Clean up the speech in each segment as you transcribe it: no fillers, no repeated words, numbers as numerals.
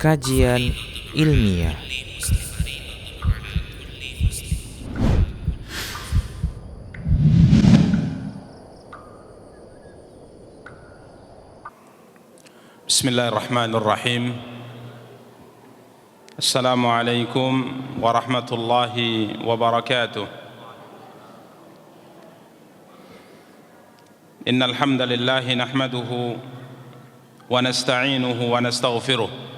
kajian ilmiah. Bismillahirrahmanirrahim. Assalamualaikum warahmatullahi wabarakatuh. Innal hamdalillah nahmaduhu wa nasta'inuhu wa nastaghfiruh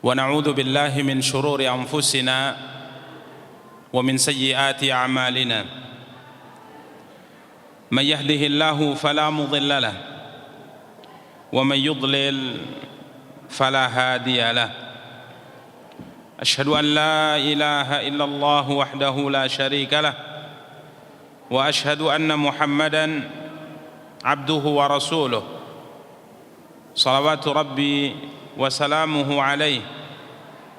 wa na'udzu billahi min shururi anfusina wa min sayyiati a'malina. Man yahdihillahu fala mudilla lahu wa man yudlil fala hadiya lahu. Ashhadu an la ilaha illallah wahdahu la syarika lah wa ashhadu anna Muhammadan abduhu wa rasuluh. Salawatu rabbi wa salamuhu alaihi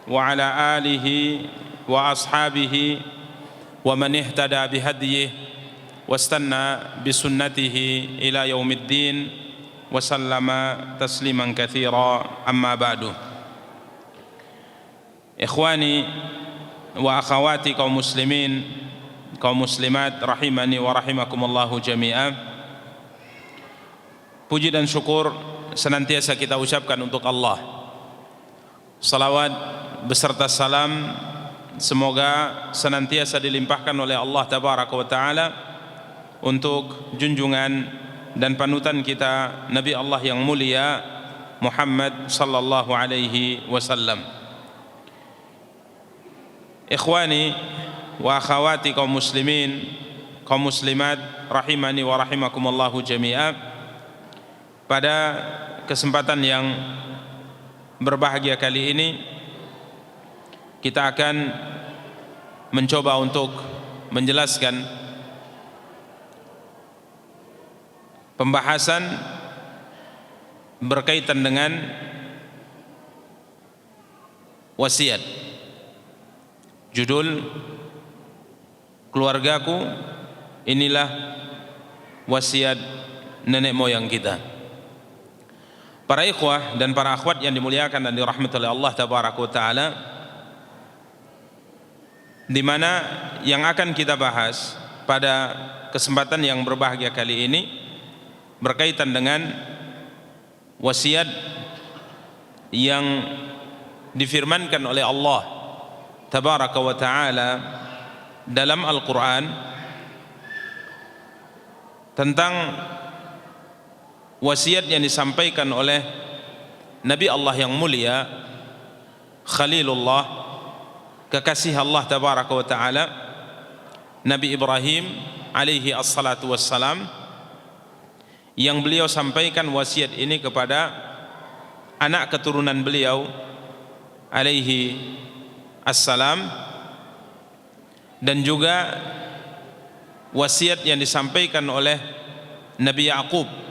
wa ala alihi wa ashabihi wa man ihtada bihadyihi wastanna bisunnatihi ila yaumiddin wa sallama tasliman katsira. Amma ba'du. Ikhwani wa akhawati kaum muslimin, kaum muslimat rahimani wa rahimakumullahu jami'an. Puji dan syukur senantiasa kita ucapkan untuk Allah. Salawat beserta salam semoga senantiasa dilimpahkan oleh Allah tabaraka wa taala untuk junjungan dan panutan kita Nabi Allah yang mulia Muhammad sallallahu alaihi wasallam. Ikhwani wa akhawati kaum muslimin, kaum muslimat rahimani wa rahimakumullahu jami'a. Pada kesempatan yang berbahagia kali ini kita akan mencoba untuk menjelaskan pembahasan berkaitan dengan wasiat. Judul keluargaku, inilah wasiat nenek moyang kita. Para ikhwah dan para akhwat yang dimuliakan dan dirahmati oleh Allah tabaraka wa taala, di mana yang akan kita bahas pada kesempatan yang berbahagia kali ini berkaitan dengan wasiat yang difirmankan oleh Allah tabaraka wa ta'ala dalam Al-Quran tentang wasiat yang disampaikan oleh Nabi Allah yang mulia Khalilullah, kekasih Allah tabaraka wa ta'ala, Nabi Ibrahim alaihi assalatu wassalam, yang beliau sampaikan wasiat ini kepada anak keturunan beliau alaihi assalam, dan juga wasiat yang disampaikan oleh Nabi Yaqub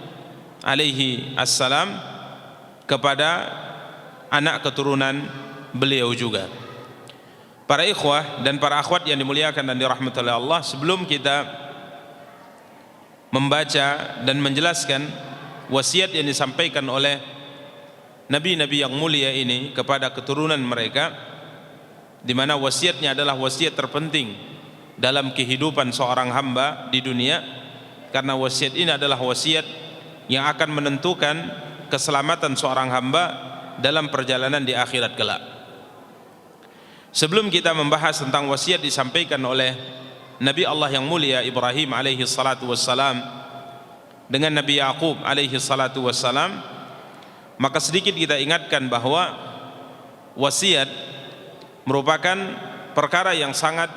alaihi assalam kepada anak keturunan beliau juga. Para ikhwah dan para akhwat yang dimuliakan dan dirahmati oleh Allah, sebelum kita membaca dan menjelaskan wasiat yang disampaikan oleh nabi-nabi yang mulia ini kepada keturunan mereka, di mana wasiatnya adalah wasiat terpenting dalam kehidupan seorang hamba di dunia, karena wasiat ini adalah wasiat yang akan menentukan keselamatan seorang hamba dalam perjalanan di akhirat kelak. Sebelum kita membahas tentang wasiat disampaikan oleh Nabi Allah yang mulia Ibrahim alaihi salatu wassalam dengan Nabi Yaqub alaihi salatu wassalam, maka sedikit kita ingatkan bahwa wasiat merupakan perkara yang sangat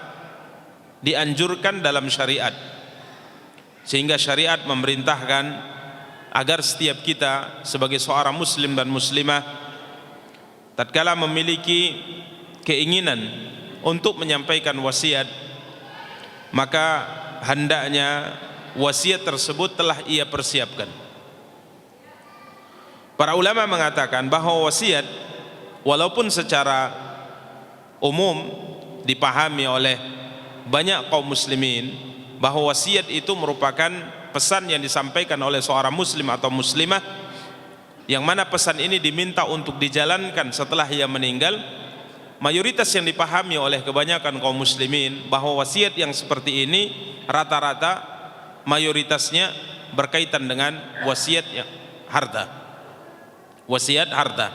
dianjurkan dalam syariat, sehingga syariat memerintahkan agar setiap kita sebagai seorang muslim dan muslimah tatkala memiliki keinginan untuk menyampaikan wasiat, maka hendaknya wasiat tersebut telah ia persiapkan. Para ulama mengatakan bahwa wasiat walaupun secara umum dipahami oleh banyak kaum muslimin bahwa wasiat itu merupakan pesan yang disampaikan oleh seorang muslim atau muslimah, yang mana pesan ini diminta untuk dijalankan setelah ia meninggal, mayoritas yang dipahami oleh kebanyakan kaum muslimin bahwa wasiat yang seperti ini rata-rata mayoritasnya berkaitan dengan wasiat harta. Wasiat harta.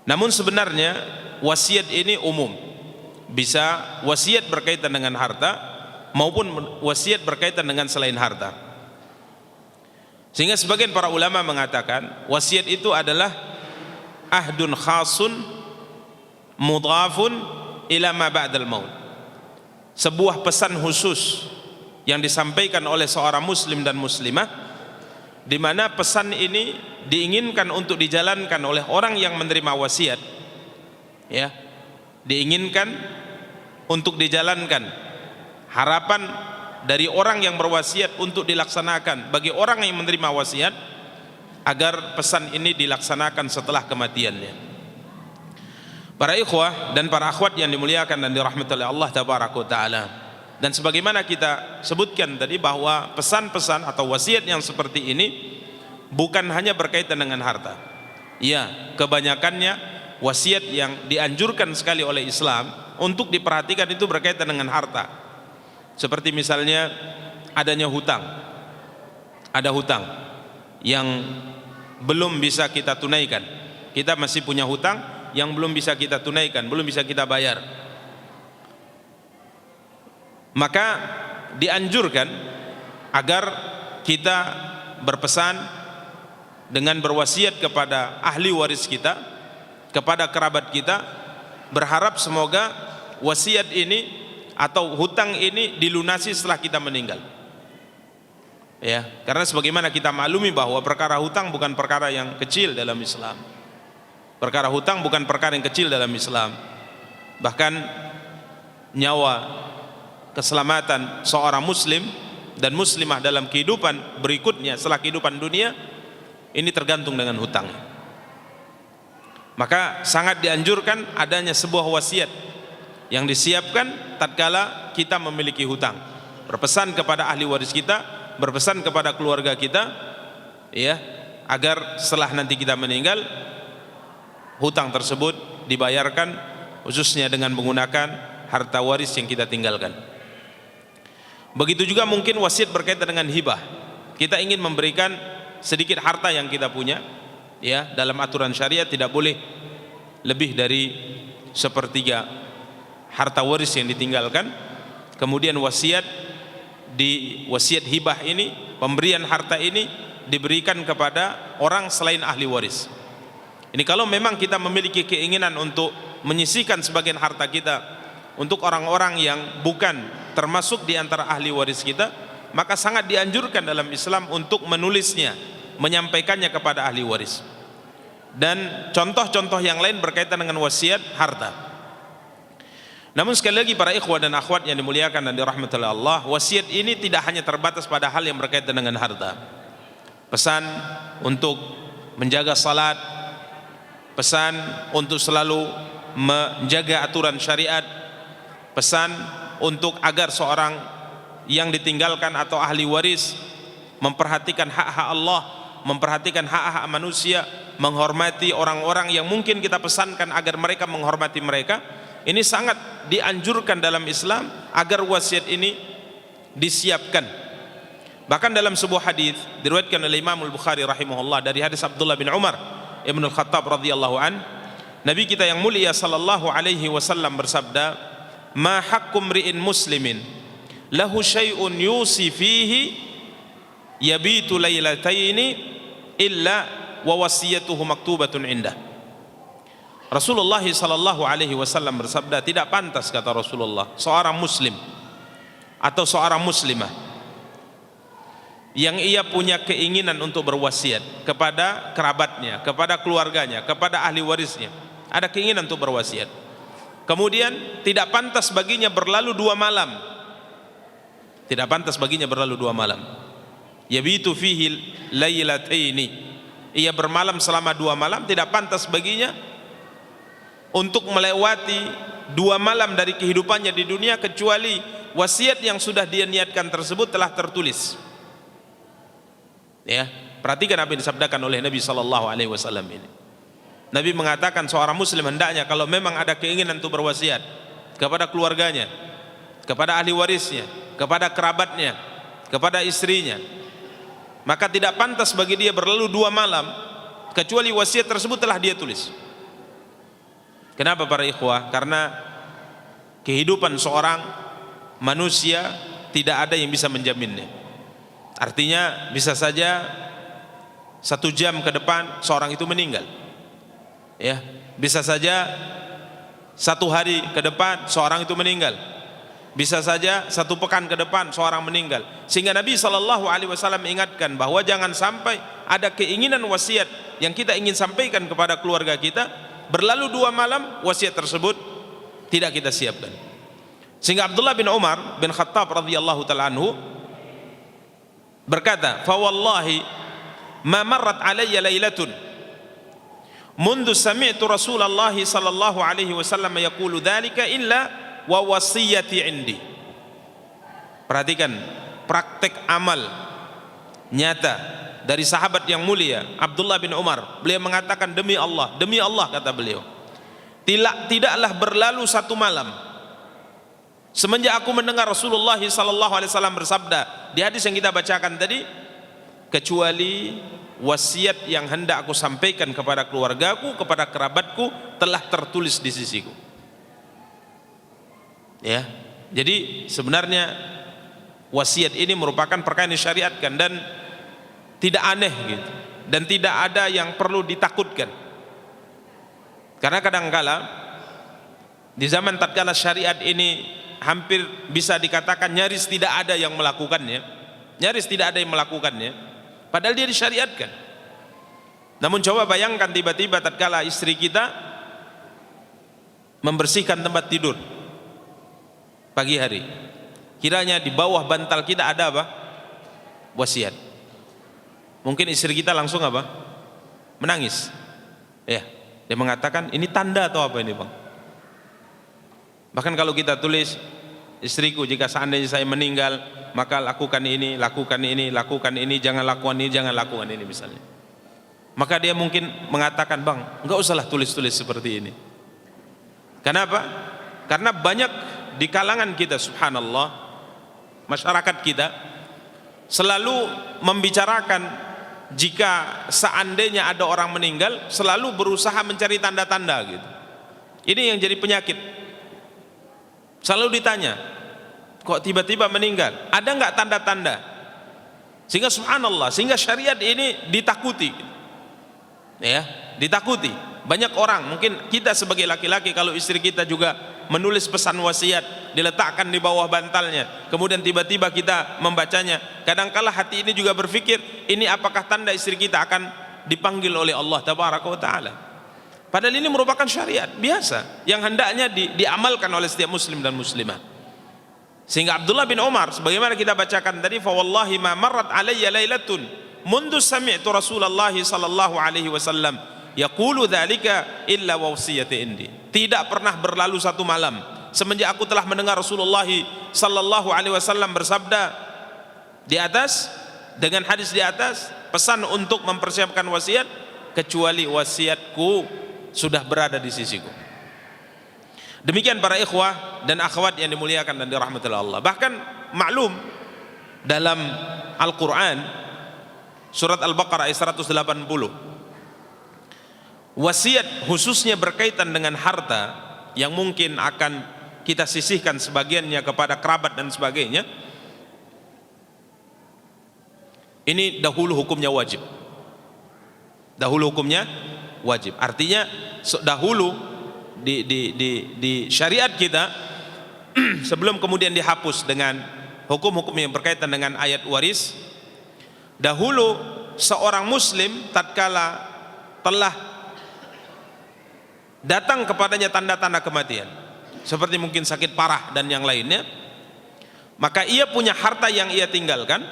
Namun sebenarnya wasiat ini umum. Bisa wasiat berkaitan dengan harta maupun wasiat berkaitan dengan selain harta. Sehingga sebagian para ulama mengatakan wasiat itu adalah ahdun khasun mudhafun ila ma ba'dal maut. Sebuah pesan khusus yang disampaikan oleh seorang muslim dan muslimah, di mana pesan ini diinginkan untuk dijalankan oleh orang yang menerima wasiat, ya, diinginkan untuk dijalankan, harapan dari orang yang berwasiat untuk dilaksanakan bagi orang yang menerima wasiat agar pesan ini dilaksanakan setelah kematiannya. Para ikhwah dan para akhwat yang dimuliakan dan dirahmati oleh Allah tabaraka wa taala, dan sebagaimana kita sebutkan tadi bahwa pesan-pesan atau wasiat yang seperti ini bukan hanya berkaitan dengan harta. Ya, kebanyakannya wasiat yang dianjurkan sekali oleh Islam untuk diperhatikan itu berkaitan dengan harta. Seperti misalnya adanya hutang. Ada hutang yang belum bisa kita tunaikan. Kita masih punya hutang yang belum bisa kita tunaikan, belum bisa kita bayar. Maka dianjurkan agar kita berpesan dengan berwasiat kepada ahli waris kita, kepada kerabat kita, berharap semoga wasiat ini atau hutang ini dilunasi setelah kita meninggal. Ya, karena sebagaimana kita maklumi bahwa perkara hutang bukan perkara yang kecil dalam Islam. Perkara hutang bukan perkara yang kecil dalam Islam. Bahkan nyawa, keselamatan seorang muslim dan muslimah dalam kehidupan berikutnya setelah kehidupan dunia ini tergantung dengan hutang. Maka sangat dianjurkan adanya sebuah wasiat yang disiapkan tatkala kita memiliki hutang. Berpesan kepada ahli waris kita, berpesan kepada keluarga kita, ya, agar setelah nanti kita meninggal hutang tersebut dibayarkan, khususnya dengan menggunakan harta waris yang kita tinggalkan. Begitu juga mungkin wasiat berkaitan dengan hibah. Kita ingin memberikan sedikit harta yang kita punya, ya, dalam aturan syariat tidak boleh lebih dari sepertiga harta waris yang ditinggalkan. Kemudian wasiat hibah ini, pemberian harta ini diberikan kepada orang selain ahli waris. Ini kalau memang kita memiliki keinginan untuk menyisihkan sebagian harta kita untuk orang-orang yang bukan termasuk di antara ahli waris kita, maka sangat dianjurkan dalam Islam untuk menulisnya, menyampaikannya kepada ahli waris. Dan contoh-contoh yang lain berkaitan dengan wasiat harta. Namun sekali lagi para ikhwah dan akhwat yang dimuliakan dan dirahmati oleh Allah, wasiat ini tidak hanya terbatas pada hal yang berkaitan dengan harta. Pesan untuk menjaga salat, pesan untuk selalu menjaga aturan syariat, pesan untuk agar seorang yang ditinggalkan atau ahli waris memperhatikan hak-hak Allah, memperhatikan hak-hak manusia, menghormati orang-orang yang mungkin kita pesankan agar mereka menghormati mereka. Ini sangat dianjurkan dalam Islam agar wasiat ini disiapkan. Bahkan dalam sebuah hadis diriwayatkan oleh Imam Al-Bukhari rahimahullah dari hadis Abdullah bin Umar Ibn Al-Khattab radhiyallahu an, Nabi kita yang mulia sallallahu alaihi wasallam bersabda, "Ma haqqu mri'in muslimin lahu syai'un yusi fihi yabitu lailataini illa wa wasiyatuhu maktubatun indah." Rasulullah sallallahu alaihi wasallam bersabda, tidak pantas, kata Rasulullah, seorang muslim atau seorang muslimah yang ia punya keinginan untuk berwasiat kepada kerabatnya, kepada keluarganya, kepada ahli warisnya, ada keinginan untuk berwasiat, kemudian tidak pantas baginya berlalu 2 malam, tidak pantas baginya berlalu 2 malam, yabitu fihi lailataini, ia bermalam selama 2 malam, tidak pantas baginya untuk melewati 2 malam dari kehidupannya di dunia kecuali wasiat yang sudah dia niatkan tersebut telah tertulis. Ya, Perhatikan apa yang disabdakan oleh Nabi sallallahu alaihi wasallam ini. Nabi mengatakan seorang muslim hendaknya kalau memang ada keinginan untuk berwasiat kepada keluarganya, kepada ahli warisnya, kepada kerabatnya, kepada istrinya, maka tidak pantas bagi dia berlalu 2 malam kecuali wasiat tersebut telah dia tulis. Kenapa para ikhwah? Karena kehidupan seorang manusia tidak ada yang bisa menjaminnya. Artinya bisa saja 1 jam ke depan seorang itu meninggal, ya, bisa saja 1 hari ke depan seorang itu meninggal, bisa saja 1 pekan ke depan seorang meninggal. Sehingga Nabi SAW ingatkan bahwa jangan sampai ada keinginan wasiat yang kita ingin sampaikan kepada keluarga kita, berlalu 2 malam wasiat tersebut tidak kita siapkan. Sehingga Abdullah bin Umar bin Khattab radhiyallahu ta'ala anhu berkata, fa wallahi ma marrat alayya lailatun mundu sami'tu Rasulullah sallallahu alaihi wasallam yaqulu dzalika illa wa wasiyati indi. Perhatikan praktek amal nyata dari sahabat yang mulia Abdullah bin Umar. Beliau mengatakan, demi Allah kata beliau, tidaklah berlalu 1 malam semenjak aku mendengar Rasulullah sallallahu alaihi wasallam bersabda di hadis yang kita bacakan tadi, kecuali wasiat yang hendak aku sampaikan kepada keluargaku, kepada kerabatku telah tertulis di sisiku. Ya, jadi sebenarnya wasiat ini merupakan perkara yang disyariatkan dan tidak aneh gitu, dan tidak ada yang perlu ditakutkan. Karena kadangkala di zaman tatkala syariat ini hampir bisa dikatakan nyaris tidak ada yang melakukannya, padahal dia disyariatkan. Namun coba bayangkan tiba-tiba tatkala istri kita membersihkan tempat tidur pagi hari, kiranya di bawah bantal kita ada apa? Wasiat. Mungkin istri kita langsung apa? Menangis. Ya, dia mengatakan, ini tanda atau apa ini, Bang? Bahkan kalau kita tulis, istriku jika seandainya saya meninggal maka lakukan ini, jangan lakukan ini misalnya. Maka dia mungkin mengatakan, bang, enggak usahlah tulis-tulis seperti ini. Kenapa? Karena banyak di kalangan kita, subhanallah, masyarakat kita selalu membicarakan jika seandainya ada orang meninggal, selalu berusaha mencari tanda-tanda gitu. Ini yang jadi penyakit. Selalu ditanya, kok tiba-tiba meninggal, ada nggak tanda-tanda? Sehingga subhanallah, sehingga syariat ini ditakuti, ya, ditakuti. Banyak orang, mungkin kita sebagai laki-laki, kalau istri kita juga menulis pesan wasiat diletakkan di bawah bantalnya, kemudian tiba-tiba kita membacanya, kadangkala hati ini juga berpikir, ini apakah tanda istri kita akan dipanggil oleh Allah tabaraka wa taala? Padahal ini merupakan syariat biasa yang hendaknya diamalkan oleh setiap muslim dan muslimah. Sehingga Abdullah bin Umar, sebagaimana kita bacakan tadi, fa wallahi ma marrat alayya lailatun mundu sami'tu Rasulullah sallallahu alaihi wasallam yaqulu dzalika illa wa wasiyati indi. Tidak pernah berlalu 1 malam semenjak aku telah mendengar Rasulullah sallallahu alaihi wasallam bersabda di atas, dengan hadis di atas, pesan untuk mempersiapkan wasiat, kecuali wasiatku sudah berada di sisiku. Demikian para ikhwah dan akhwat yang dimuliakan dan dirahmati Allah. Bahkan maklum dalam Al-Quran surat Al-Baqarah ayat 180, wasiat khususnya berkaitan dengan harta yang mungkin akan kita sisihkan sebagiannya kepada kerabat dan sebagainya, ini dahulu hukumnya wajib. Dahulu hukumnya wajib. Artinya dahulu di syariat kita sebelum kemudian dihapus dengan hukum-hukum yang berkaitan dengan ayat waris, dahulu seorang muslim tatkala telah datang kepadanya tanda-tanda kematian seperti mungkin sakit parah dan yang lainnya, maka ia punya harta yang ia tinggalkan,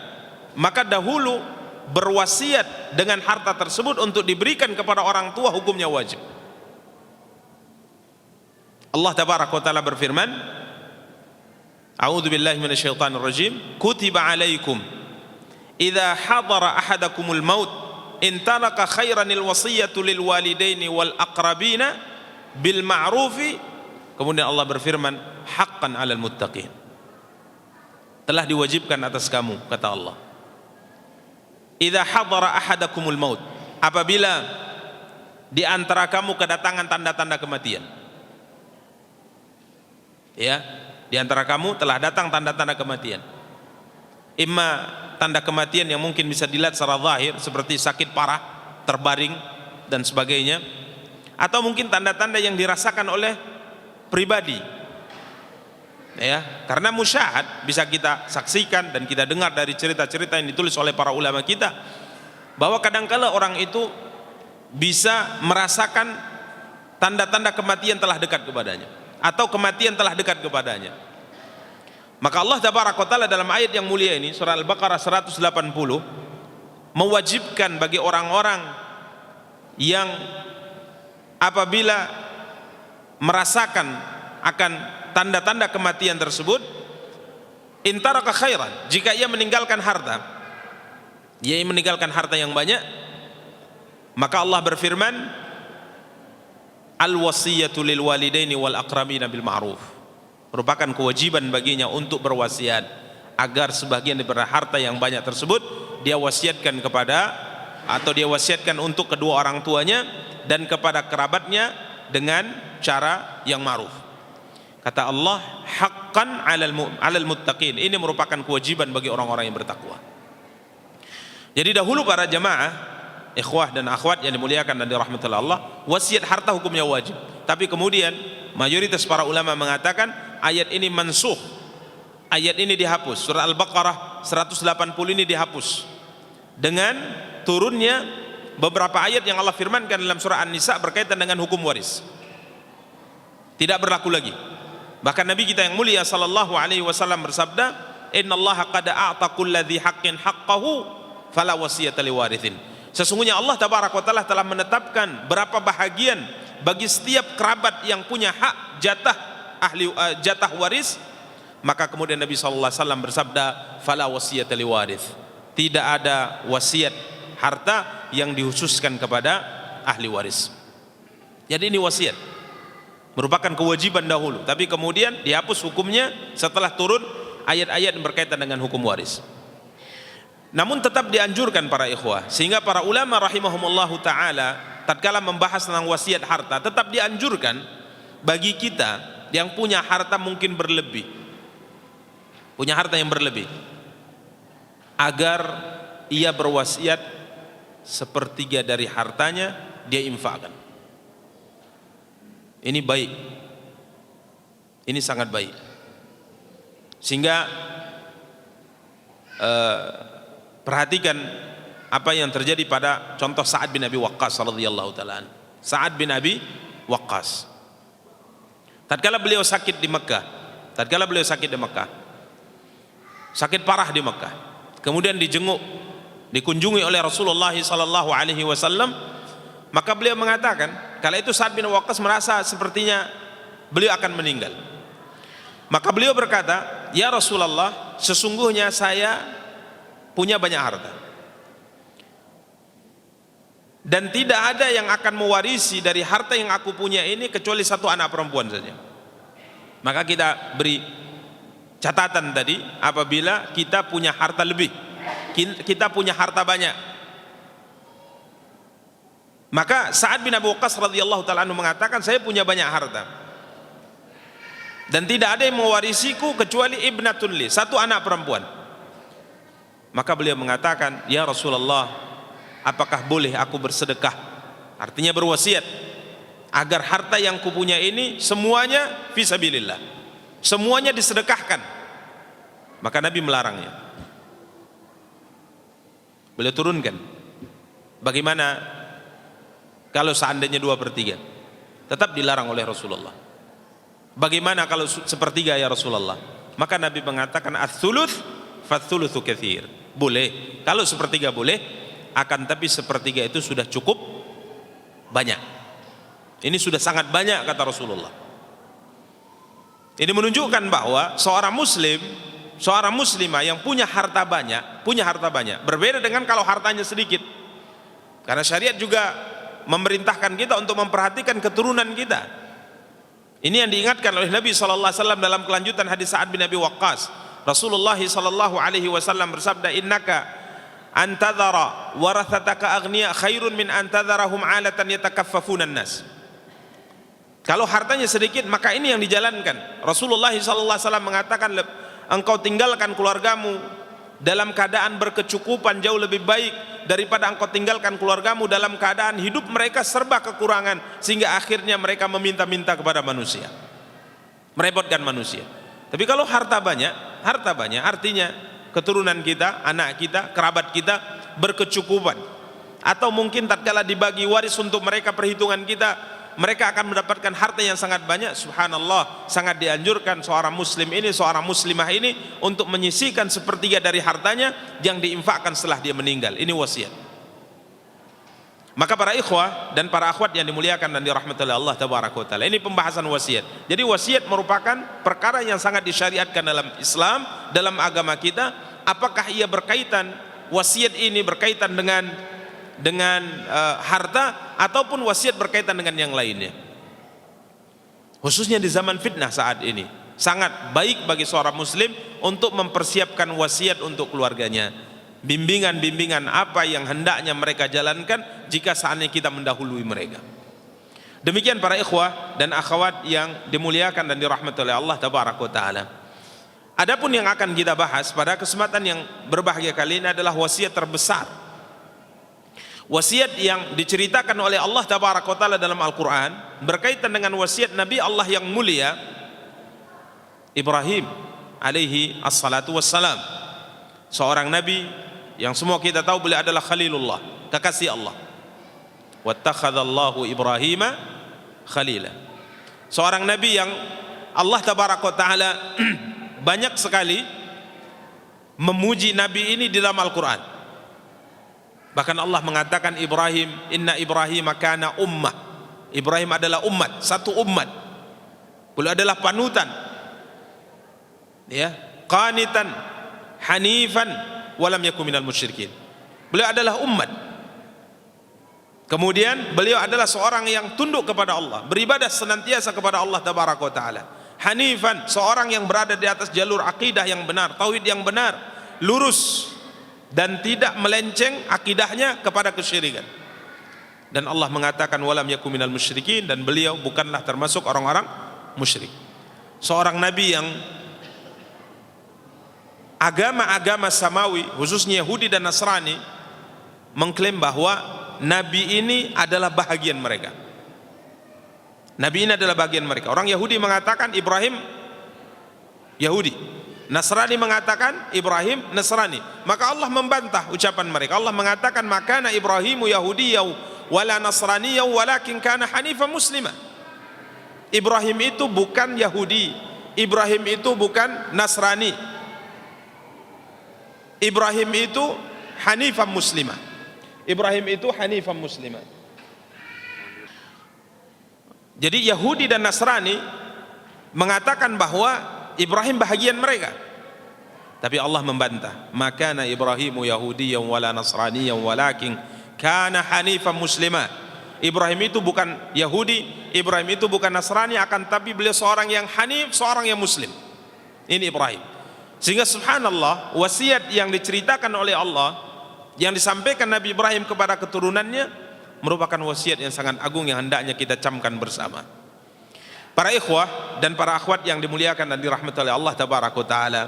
maka dahulu berwasiat dengan harta tersebut untuk diberikan kepada orang tua hukumnya wajib. Allah tabaraka wa taala berfirman, A'udzu billahi minasyaitonir rajim, kutiba alaikum idza hadara ahadakumul maut in taraka khairanil wasiyatu lil walidaini wal aqrabina bil ma'rufi. Kemudian Allah berfirman, haqqan 'alal muttaqin. Telah diwajibkan atas kamu, kata Allah. Idza hadara ahadakumul maut, apabila di antara kamu kedatangan tanda-tanda kematian. Ya, di antara kamu telah datang tanda-tanda kematian. Imma tanda kematian yang mungkin bisa dilihat secara zahir seperti sakit parah, terbaring dan sebagainya, atau mungkin tanda-tanda yang dirasakan oleh pribadi. Ya, karena musyahad bisa kita saksikan dan kita dengar dari cerita-cerita yang ditulis oleh para ulama kita, bahwa kadangkala orang itu bisa merasakan tanda-tanda kematian telah dekat kepadanya, atau kematian telah dekat kepadanya. Maka Allah Tabaraka wa Ta'ala dalam ayat yang mulia ini, surah Al-Baqarah 180, mewajibkan bagi orang-orang yang apabila merasakan akan tanda-tanda kematian tersebut, intaraka khairan, jika ia meninggalkan harta, ia meninggalkan harta yang banyak, maka Allah berfirman, al wasiyatu lil walidaini wal aqrabina bil ma'ruf, merupakan kewajiban baginya untuk berwasiat agar sebagian dari harta yang banyak tersebut dia wasiatkan kepada, atau dia wasiatkan untuk kedua orang tuanya dan kepada kerabatnya dengan cara yang ma'ruf. Kata Allah, haqqan 'alal muttaqin, ini merupakan kewajiban bagi orang-orang yang bertakwa. Jadi dahulu para jamaah, ikhwah dan akhwat yang dimuliakan dan dirahmati Allah, wasiat harta hukumnya wajib. Tapi kemudian mayoritas para ulama mengatakan ayat ini mansukh, ayat ini dihapus. Surah Al-Baqarah 180 ini dihapus dengan turunnya beberapa ayat yang Allah firmankan dalam surah An-Nisa berkaitan dengan hukum waris. Tidak berlaku lagi. Bahkan Nabi kita yang mulia sallallahu alaihi wasallam bersabda, innallaha qad a'ta kulladzi haqqin haqqahu fala wasiyata liwarithin. Sesungguhnya Allah Tabaraka wa Ta'ala telah menetapkan berapa bahagian bagi setiap kerabat yang punya hak jatah waris. Maka kemudian Nabi sallallahu alaihi wasallam bersabda, fala wasiyata liwarith, tidak ada wasiat harta yang dikhususkan kepada ahli waris. Jadi ini wasiat merupakan kewajiban dahulu, tapi kemudian dihapus hukumnya setelah turun ayat-ayat yang berkaitan dengan hukum waris. Namun tetap dianjurkan para ikhwah, sehingga para ulama rahimahumullahu ta'ala tatkala membahas tentang wasiat harta, tetap dianjurkan bagi kita yang punya harta mungkin berlebih, punya harta yang berlebih, agar ia berwasiat sepertiga dari hartanya dia infakkan. Ini baik, ini sangat baik, sehingga perhatikan apa yang terjadi pada contoh Sa'ad bin Abi Waqqas radhiyallahu ta'ala. Sa'ad bin Abi Waqqas tatkala beliau sakit di Mekah, sakit parah di Mekah, kemudian dijenguk, dikunjungi oleh Rasulullah sallallahu alaihi wasallam, maka beliau mengatakan, kala itu Sa'ad bin Waqqas merasa sepertinya beliau akan meninggal. Maka beliau berkata, ya Rasulullah, sesungguhnya saya punya banyak harta dan tidak ada yang akan mewarisi dari harta yang aku punya ini kecuali satu anak perempuan saja. Maka kita beri catatan tadi, apabila kita punya harta lebih, kita punya harta banyak, maka Sa'ad bin Abi Waqqas radhiyallahu ta'ala anhu mengatakan, saya punya banyak harta dan tidak ada yang mewarisiku kecuali ibnatun li, satu anak perempuan. Maka beliau mengatakan, ya Rasulullah, apakah boleh aku bersedekah, artinya berwasiat, agar harta yang kupunya ini semuanya fisabilillah, semuanya disedekahkan? Maka Nabi melarangnya. Beliau turunkan, bagaimana kalau seandainya 2/3? Tetap dilarang oleh Rasulullah. Bagaimana kalau sepertiga ya Rasulullah? Maka Nabi mengatakan, ats-tsulits fats-tsulutsu katsir. Boleh, kalau sepertiga boleh, akan tapi sepertiga itu sudah cukup banyak. Ini sudah sangat banyak, kata Rasulullah. Ini menunjukkan bahwa seorang muslim seorang muslimah yang punya harta banyak, berbeda dengan kalau hartanya sedikit. Karena syariat juga memerintahkan kita untuk memperhatikan keturunan kita. Ini yang diingatkan oleh Nabi SAW dalam kelanjutan hadis Sa'ad bin Abi Waqqas. Rasulullah SAW bersabda, innaka antadhara warathataka aghniya khairun min antadharahum alatan yatakaffafuna an-nas. Kalau hartanya sedikit, maka ini yang dijalankan. Rasulullah SAW mengatakan, engkau tinggalkan keluargamu dalam keadaan berkecukupan jauh lebih baik daripada engkau tinggalkan keluargamu dalam keadaan hidup mereka serba kekurangan, sehingga akhirnya mereka meminta-minta kepada manusia, merepotkan manusia. Tapi kalau harta banyak artinya keturunan kita, anak kita, kerabat kita berkecukupan, atau mungkin tatkala dibagi waris untuk mereka, perhitungan kita, mereka akan mendapatkan harta yang sangat banyak. Subhanallah, sangat dianjurkan seorang muslim ini, seorang muslimah ini untuk menyisihkan sepertiga dari hartanya yang diinfakkan setelah dia meninggal. Ini wasiat. Maka para ikhwah dan para akhwat yang dimuliakan dan dirahmati oleh Allah tabaraka wa taala, ini pembahasan wasiat. Jadi wasiat merupakan perkara yang sangat disyariatkan dalam Islam, dalam agama kita. Apakah ia berkaitan, wasiat ini berkaitan dengan harta, ataupun wasiat berkaitan dengan yang lainnya. Khususnya di zaman fitnah saat ini, sangat baik bagi seorang muslim untuk mempersiapkan wasiat untuk keluarganya. Bimbingan-bimbingan apa yang hendaknya mereka jalankan jika saatnya kita mendahului mereka. Demikian para ikhwah dan akhwat yang dimuliakan dan dirahmati oleh Allah tabaraka wa taala. Adapun yang akan kita bahas pada kesempatan yang berbahagia kali ini adalah wasiat terbesar. Wasiat yang diceritakan oleh Allah tabaraka wa taala dalam Al-Quran berkaitan dengan wasiat Nabi Allah yang mulia Ibrahim alaihi assalatu wassalam. Seorang Nabi yang semua kita tahu beliau adalah Khalilullah, kekasih Allah. Wattakhadallahu Ibrahima khalila. Seorang Nabi yang Allah tabaraka wa taala banyak sekali memuji Nabi ini di dalam Al-Quran. Bahkan Allah mengatakan Ibrahim, inna Ibrahim kana ummah. Ibrahim adalah umat, satu umat. Beliau adalah panutan, ya, qanitan hanifan walam yakun minal musyrikin. Beliau adalah umat. Kemudian beliau adalah seorang yang tunduk kepada Allah, beribadah senantiasa kepada Allah tabaraka wa taala. Hanifan, seorang yang berada di atas jalur akidah yang benar, tauhid yang benar, lurus, dan tidak melenceng akidahnya kepada kesyirikan. Dan Allah mengatakan walam yakum minal musyrikin, dan beliau bukanlah termasuk orang-orang musyrik. Seorang nabi yang agama-agama samawi, khususnya Yahudi dan Nasrani, mengklaim bahwa nabi ini adalah bahagian mereka. Nabi ini adalah bagian mereka. Orang Yahudi mengatakan Ibrahim Yahudi, Nasrani mengatakan Ibrahim Nasrani. Maka Allah membantah ucapan mereka. Allah mengatakan makana Ibrahimu Yahudiyya wala Nasraniyya walakin kana hanifan muslima. Ibrahim itu bukan Yahudi, Ibrahim itu bukan Nasrani, Ibrahim itu hanifan muslimah. Ibrahim itu hanifan muslimah. Jadi Yahudi dan Nasrani mengatakan bahwa Ibrahim bahagian mereka. Tapi Allah membantah, makana Ibrahimu Yahudiyyan wala Nasraniyyan walakin kana hanifan muslimah. Ibrahim itu bukan Yahudi, Ibrahim itu bukan Nasrani, akan tapi beliau seorang yang hanif, seorang yang muslim. Ini Ibrahim. Sehingga subhanallah, wasiat yang diceritakan oleh Allah, yang disampaikan Nabi Ibrahim kepada keturunannya, merupakan wasiat yang sangat agung yang hendaknya kita camkan bersama. Para ikhwah dan para akhwat yang dimuliakan dan dirahmati oleh Allah tabaraka wa taala,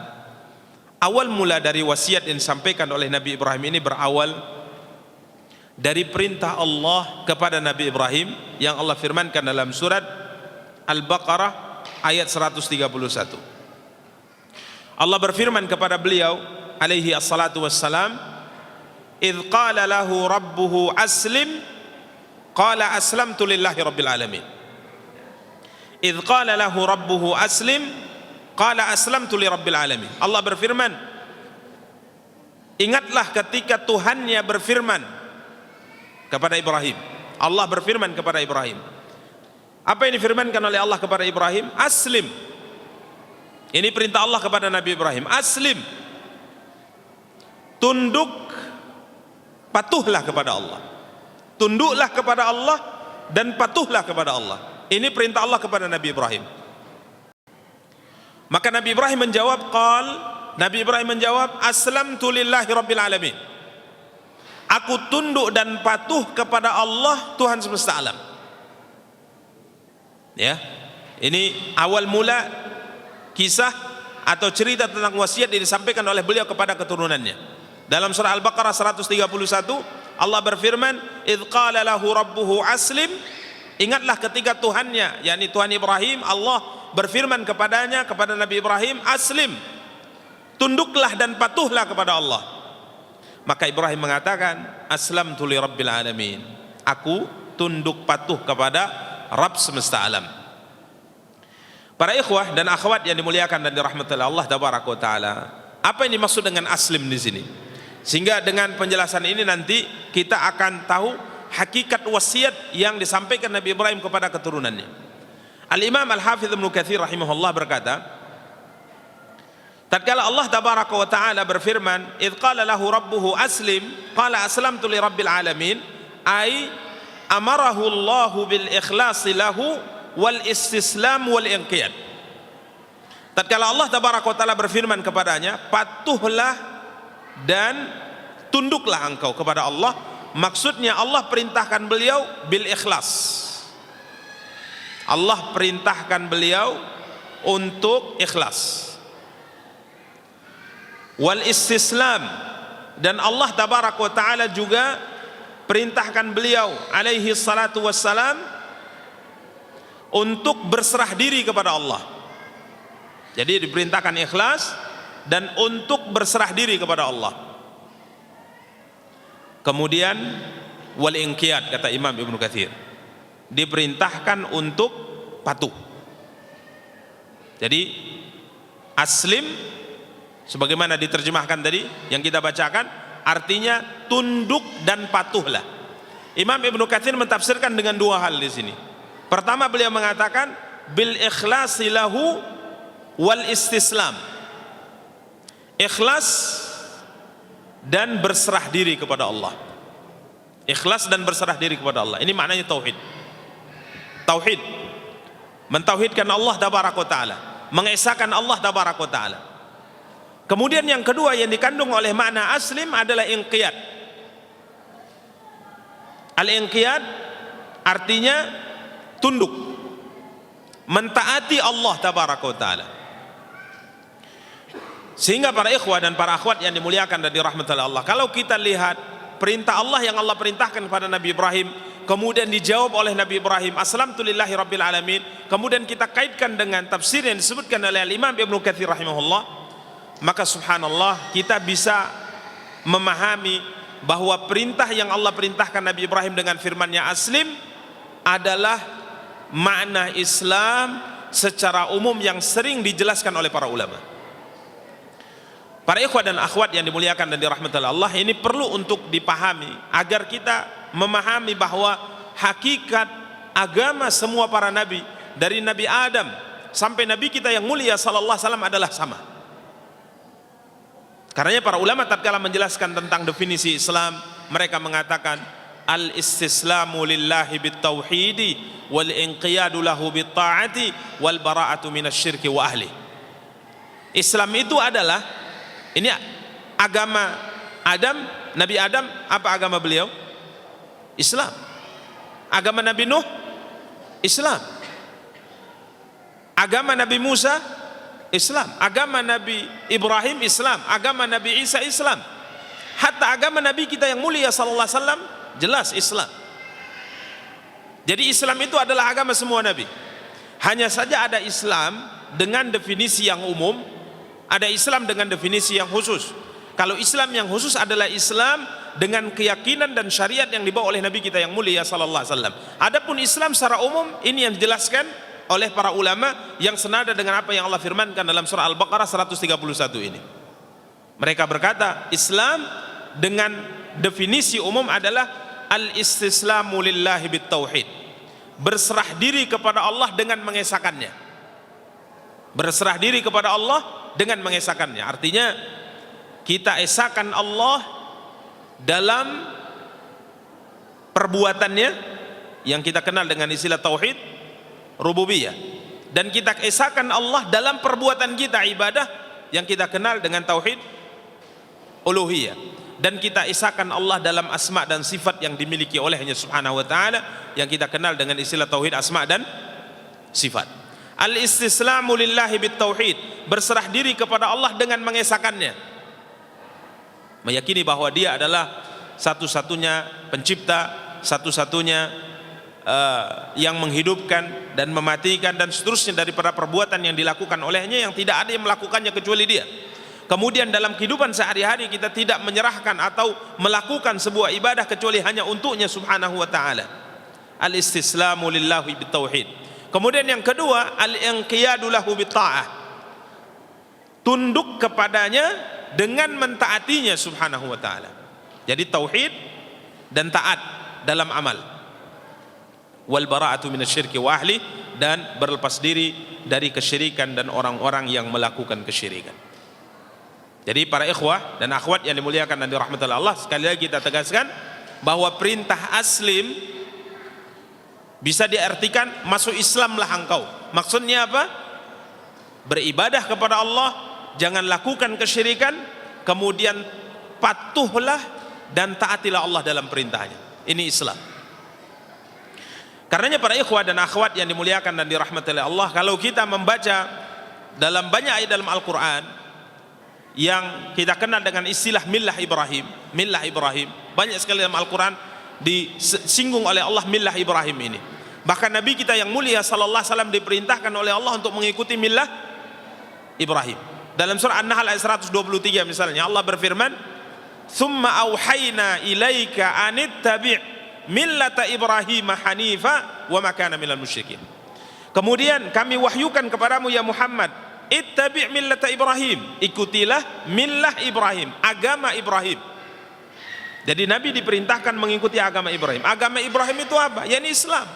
awal mula dari wasiat yang disampaikan oleh Nabi Ibrahim ini berawal dari perintah Allah kepada Nabi Ibrahim yang Allah firmankan dalam surat Al-Baqarah ayat 131. Allah berfirman kepada beliau alaihi assalatu wassalam, idh qala lahu rabbuhu aslim qala aslamtu lillahi rabbil alamin. Idh qala lahu rabbuhu aslim qala aslamtu li rabbil alamin. Allah berfirman, ingatlah ketika Tuhannya berfirman kepada Ibrahim. Allah berfirman kepada Ibrahim. Apa yang difirmankan oleh Allah kepada Ibrahim? Aslim. Ini perintah Allah kepada Nabi Ibrahim, aslim, tunduk, patuhlah kepada Allah. Tunduklah kepada Allah dan patuhlah kepada Allah. Ini perintah Allah kepada Nabi Ibrahim. Maka Nabi Ibrahim menjawab, Nabi Ibrahim menjawab, aslamtu lillahi rabbil alamin. Aku tunduk dan patuh kepada Allah, Tuhan semesta alam. Ya, ini awal mula kisah atau cerita tentang wasiat yang disampaikan oleh beliau kepada keturunannya. Dalam surah Al-Baqarah 131, Allah berfirman, idz qala lahu rabbuhu aslim. Ingatlah ketika Tuhannya, yakni Tuhan Ibrahim, Allah berfirman kepadanya, kepada Nabi Ibrahim, aslim, tunduklah dan patuhlah kepada Allah. Maka Ibrahim mengatakan, aslamtu li rabbil alamin. Aku tunduk patuh kepada Rabb semesta alam. Para ikhwah dan akhwat yang dimuliakan dan dirahmati Allah tabaraka wa taala, apa yang dimaksud dengan aslim di sini? Sehingga dengan penjelasan ini nanti kita akan tahu hakikat wasiat yang disampaikan Nabi Ibrahim kepada keturunannya. Al-Imam Al-Hafidz Ibnu Katsir rahimahullah berkata, tatkala Allah tabaraka wa taala berfirman, idz qala lahu rabbuhu aslim, qala aslamtu li rabbil alamin, ay amarahu Allahu bil ikhlasi lahu wal istislam wal inqiyad. Tatkala Allah tabaraka wa taala berfirman kepadanya, patuhlah dan tunduklah engkau kepada Allah, maksudnya Allah perintahkan beliau bil ikhlas. Allah perintahkan beliau untuk ikhlas. Wal istislam, dan Allah tabaraka wa taala juga perintahkan beliau alaihi salatu wassalam untuk berserah diri kepada Allah. Jadi diperintahkan ikhlas dan untuk berserah diri kepada Allah. Kemudian wal inqiyad, kata Imam Ibnu Katsir, diperintahkan untuk patuh. Jadi aslim sebagaimana diterjemahkan tadi yang kita bacakan, artinya tunduk dan patuhlah. Imam Ibnu Katsir mentafsirkan dengan dua hal di sini. Pertama, beliau mengatakan bil ikhlasi lahu wal istislam. Ikhlas dan berserah diri kepada Allah. Ikhlas dan berserah diri kepada Allah. Ini maknanya tauhid. Tauhid, mentauhidkan Allah tabaraka wa taala, mengesahkan Allah tabaraka wa taala. Kemudian yang kedua yang dikandung oleh makna aslim adalah inqiyad. Al-inqiyad artinya tunduk, mentaati Allah tabaraka wa taala. Sehingga para ikhwah dan para akhwat yang dimuliakan dan dirahmati Allah, kalau kita lihat perintah Allah yang Allah perintahkan kepada Nabi Ibrahim, kemudian dijawab oleh Nabi Ibrahim, aslamtu lillahi rabbil alamin, kemudian kita kaitkan dengan tafsir yang disebutkan oleh Imam Ibnu Katsir rahimahullah, maka subhanallah kita bisa memahami bahwa perintah yang Allah perintahkan Nabi Ibrahim dengan firman-Nya aslim adalah makna Islam secara umum yang sering dijelaskan oleh para ulama. Para ikhwah dan akhwat yang dimuliakan dan dirahmati Allah, ini perlu untuk dipahami agar kita memahami bahwa hakikat agama semua para nabi, dari Nabi Adam sampai Nabi kita yang mulia sallallahu alaihi wasallam adalah sama. Karena para ulama tatkala menjelaskan tentang definisi Islam, mereka mengatakan al-istislamu lillahi bitauhidi wal inqiyadu lahu bitta'ati wal bara'atu minasyirki wa ahli. Islam itu adalah, ini agama Adam, Nabi Adam, apa agama beliau? Islam. Agama Nabi Nuh, Islam. Agama Nabi Musa, Islam. Agama Nabi Ibrahim, Islam. Agama Nabi Isa, Islam. Hatta agama Nabi kita yang mulia sallallahu alaihi wasallam, jelas Islam. Jadi Islam itu adalah agama semua nabi. Hanya saja ada Islam dengan definisi yang umum, ada Islam dengan definisi yang khusus. Kalau Islam yang khusus adalah Islam dengan keyakinan dan syariat yang dibawa oleh Nabi kita yang mulia sallallahu alaihi wasallam. Adapun Islam secara umum, ini yang dijelaskan oleh para ulama yang senada dengan apa yang Allah firmankan dalam surah Al-Baqarah 131 ini. Mereka berkata, Islam dengan definisi umum adalah al-istislamu lillahi bittauhid, berserah diri kepada Allah dengan mengesahkannya. berserah diri kepada Allah dengan mengesahkannya. Artinya kita esahkan Allah dalam perbuatannya yang kita kenal dengan istilah tauhid rububiyah, dan kita esahkan Allah dalam perbuatan kita ibadah yang kita kenal dengan tauhid uluhiyah, dan kita esahkan Allah dalam asma dan sifat yang dimiliki olehnya subhanahu wa ta'ala yang kita kenal dengan istilah tauhid asma dan sifat. Al-istislamu lillahi bitauhid, berserah diri kepada Allah dengan mengesahkannya, meyakini bahwa dia adalah satu-satunya pencipta, satu-satunya yang menghidupkan dan mematikan dan seterusnya daripada perbuatan yang dilakukan olehnya yang tidak ada yang melakukannya kecuali dia. Kemudian dalam kehidupan sehari-hari kita tidak menyerahkan atau melakukan sebuah ibadah kecuali hanya untuknya subhanahu wa ta'ala. Al-istislamu lillahi bitauhid. Kemudian yang kedua, al-inqiyadu lahu bitta'ah, tunduk kepadanya dengan mentaatinya subhanahu wa ta'ala. Jadi tauhid dan taat dalam amal. Wal bara'atu minasyirki wa ahli, dan berlepas diri dari kesyirikan dan orang-orang yang melakukan kesyirikan. Jadi para ikhwah dan akhwat yang dimuliakan dan dirahmati Allah, sekali lagi kita tegaskan bahwa perintah aslim bisa diartikan masuk Islamlah engkau. Maksudnya apa? Beribadah kepada Allah, jangan lakukan kesyirikan, kemudian patuhlah dan taatilah Allah dalam perintahnya. Ini Islam. Karenanya para ikhwah dan akhwat yang dimuliakan dan dirahmati Allah, kalau kita membaca dalam banyak ayat dalam Al-Quran yang kita kenal dengan istilah millah Ibrahim, banyak sekali dalam Al-Quran disinggung oleh Allah millah Ibrahim ini. Bahkan Nabi kita yang mulia sallallahu alaihi wasallam diperintahkan oleh Allah untuk mengikuti millah Ibrahim. Dalam surah An-Nahl ayat 123 misalnya Allah berfirman, "Tsumma auhayna ilaika anittabi' millata Ibrahim hanifa wa ma kana minal musyrikin." Kemudian kami wahyukan kepadamu ya Muhammad, ittabi' millata Ibrahim, ikutilah millah Ibrahim, agama Ibrahim. Jadi Nabi diperintahkan mengikuti agama Ibrahim. Agama Ibrahim itu apa? yakni Islam.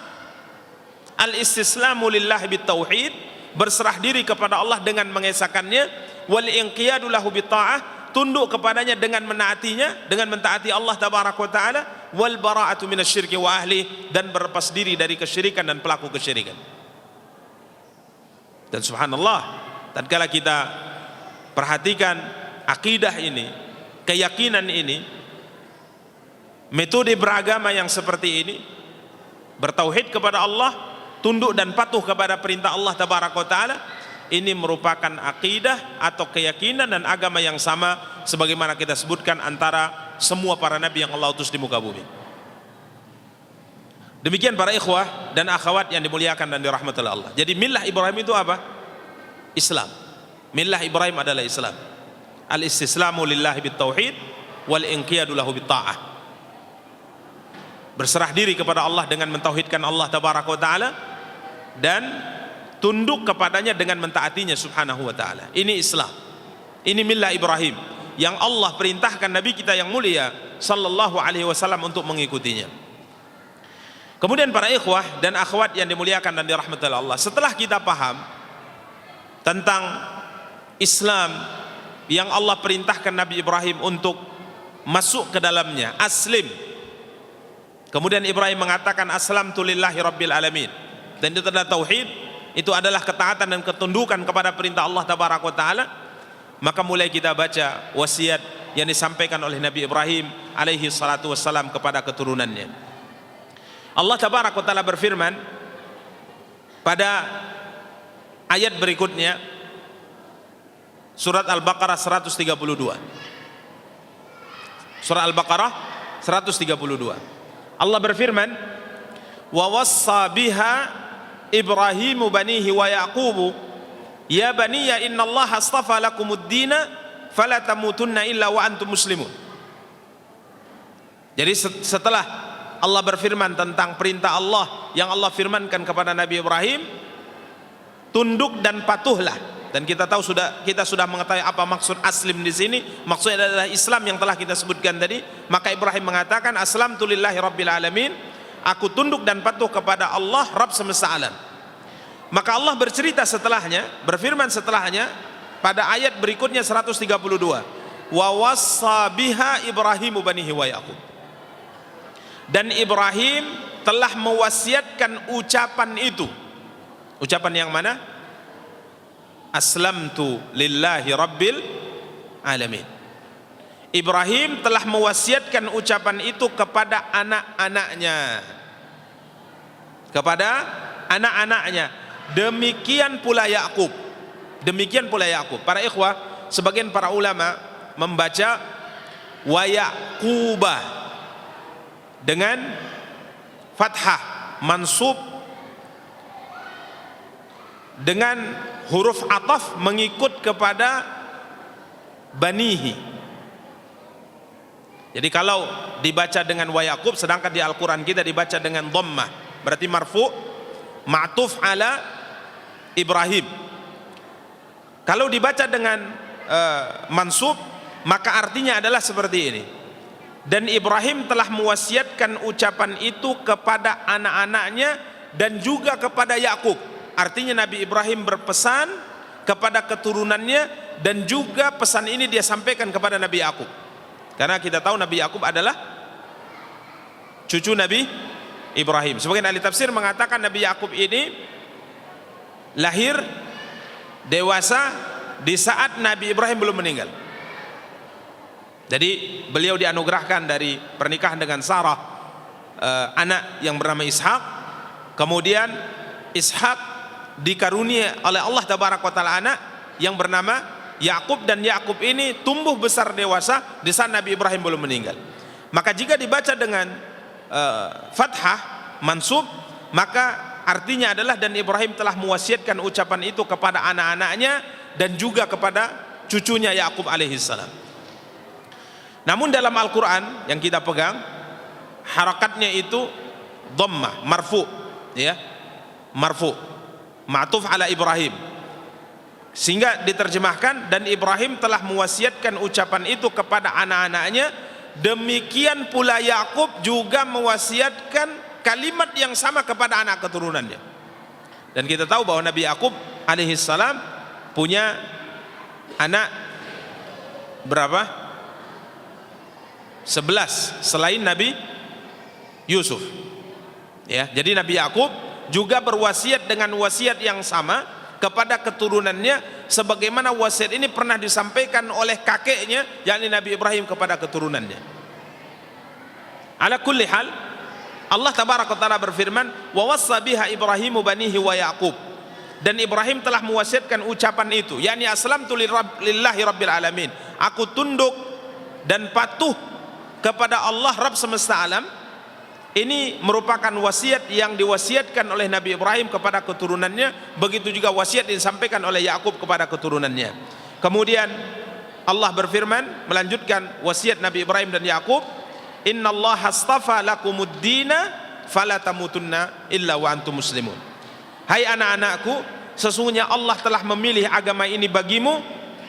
Al-istislamu lillahi bitauhid, berserah diri kepada Allah dengan mengesahkannya, wal inqiyadu lahu bitta'ah, tunduk kepadanya dengan menaatinya, dengan mentaati Allah tabaraka wa taala, wal bara'atu minasyirki wa ahli, dan berlepas diri dari kesyirikan dan pelaku kesyirikan. Dan subhanallah, tatkala kita perhatikan akidah ini, keyakinan ini, metode beragama yang seperti ini, bertauhid kepada Allah, tunduk dan patuh kepada perintah Allah tabaraka wa taala, ini merupakan akidah atau keyakinan dan agama yang sama sebagaimana kita sebutkan antara semua para nabi yang Allah utus di muka bumi. Demikian para ikhwah dan akhwat yang dimuliakan dan dirahmati Allah. Jadi millah Ibrahim itu apa? Islam. Millah Ibrahim adalah Islam. Al-istislamu lillahi bitauhid wal inqiyadu lahu bitta'ah, berserah diri kepada Allah dengan mentauhidkan Allah tabaraka wa taala dan tunduk kepadanya dengan mentaatinya subhanahu wa ta'ala. Ini Islam, ini millah Ibrahim yang Allah perintahkan Nabi kita yang mulia sallallahu alaihi wasallam untuk mengikutinya. Kemudian para ikhwah dan akhwat yang dimuliakan dan dirahmati Allah, setelah kita paham tentang Islam yang Allah perintahkan Nabi Ibrahim untuk masuk ke dalamnya, aslim, kemudian Ibrahim mengatakan aslamtu lillahi rabbil alamin, dan itu adalah tauhid, itu adalah ketaatan dan ketundukan kepada perintah Allah tabaraka wa taala. Maka mulai kita baca wasiat yang disampaikan oleh Nabi Ibrahim alaihi salatu wassalam kepada keturunannya. Allah tabaraka wa taala berfirman pada ayat berikutnya, surat Al-Baqarah 132. Surah Al-Baqarah 132. Allah berfirman, wa wassa biha Ibrahimu banihi wa Yaqubu ya baniya innallaha astafa lakumuddina fala tamutunna illa wa antum muslimun. Jadi setelah Allah berfirman tentang perintah Allah yang Allah firmankan kepada Nabi Ibrahim, tunduk dan patuhlah. Dan kita tahu kita sudah mengetahui apa maksud aslim di sini. Maksudnya adalah Islam yang telah kita sebutkan tadi. Maka Ibrahim mengatakan aslamtu lillahi rabbil alamin, aku tunduk dan patuh kepada Allah Rabb semesta alam. Maka Allah bercerita setelahnya, berfirman setelahnya pada ayat berikutnya 132. Wa wassa biha Ibrahimu banihi wa Yaqub. Dan Ibrahim telah mewasiatkan ucapan itu. Ucapan yang mana? Aslamtu lillahi rabbil alamin. Ibrahim telah mewasiatkan ucapan itu kepada anak-anaknya. Kepada anak-anaknya. Demikian pula Yakub. Demikian pula Yakub. Para ikhwah, sebagian para ulama membaca wa Yaquba dengan fathah mansub dengan huruf ataf mengikut kepada banihi. Jadi kalau dibaca dengan wa Yaqub, sedangkan di Al-Quran kita dibaca dengan dhammah, berarti marfu ma'tuf ala Ibrahim. Kalau dibaca dengan mansub, maka artinya adalah seperti ini. Dan Ibrahim telah mewasiatkan ucapan itu kepada anak-anaknya dan juga kepada Yakub. Artinya Nabi Ibrahim berpesan kepada keturunannya, dan juga pesan ini dia sampaikan kepada Nabi Yakub. Karena kita tahu Nabi Yakub adalah cucu Nabi Ibrahim. Sebagian ahli tafsir mengatakan Nabi Yakub ini lahir dewasa di saat Nabi Ibrahim belum meninggal. Jadi beliau dianugerahkan dari pernikahan dengan Sarah anak yang bernama Ishak. Kemudian Ishak dikarunia oleh Allah Tabaraka wa Ta'ala anak yang bernama Yakub, dan Yakub ini tumbuh besar dewasa di saat Nabi Ibrahim belum meninggal. Maka jika dibaca dengan fathah mansub, maka artinya adalah dan Ibrahim telah mewasiatkan ucapan itu kepada anak-anaknya dan juga kepada cucunya Yakub alaihissalam. Namun dalam Al-Quran yang kita pegang, harakatnya itu dhammah, marfu, ya, marfu, ma'tuf ala Ibrahim, sehingga diterjemahkan dan Ibrahim telah mewasiatkan ucapan itu kepada anak-anaknya. Demikian pula Yakub juga mewasiatkan kalimat yang sama kepada anak keturunannya. Dan kita tahu bahwa Nabi Yakub alaihissalam punya anak berapa? 11 selain Nabi Yusuf. Ya, jadi Nabi Yakub juga berwasiat dengan wasiat yang sama kepada keturunannya, sebagaimana wasiat ini pernah disampaikan oleh kakeknya, yakni Nabi Ibrahim, kepada keturunannya. Ala kulli hal, Allah Tabaraka wa Ta'ala berfirman, wa wassa biha Ibrahimu banihi wa Yaqub. Dan Ibrahim telah mewasiatkan ucapan itu, yakni aslamtu lillahi rabbil alamin, aku tunduk dan patuh kepada Allah Rabb semesta alam. Ini merupakan wasiat yang diwasiatkan oleh Nabi Ibrahim kepada keturunannya. Begitu juga wasiat yang disampaikan oleh Yakub kepada keturunannya. Kemudian Allah berfirman melanjutkan wasiat Nabi Ibrahim dan Yakub, innallaha astafa lakumuddina fala tamutunna illa wa antum muslimun. Hai anak-anakku, sesungguhnya Allah telah memilih agama ini bagimu,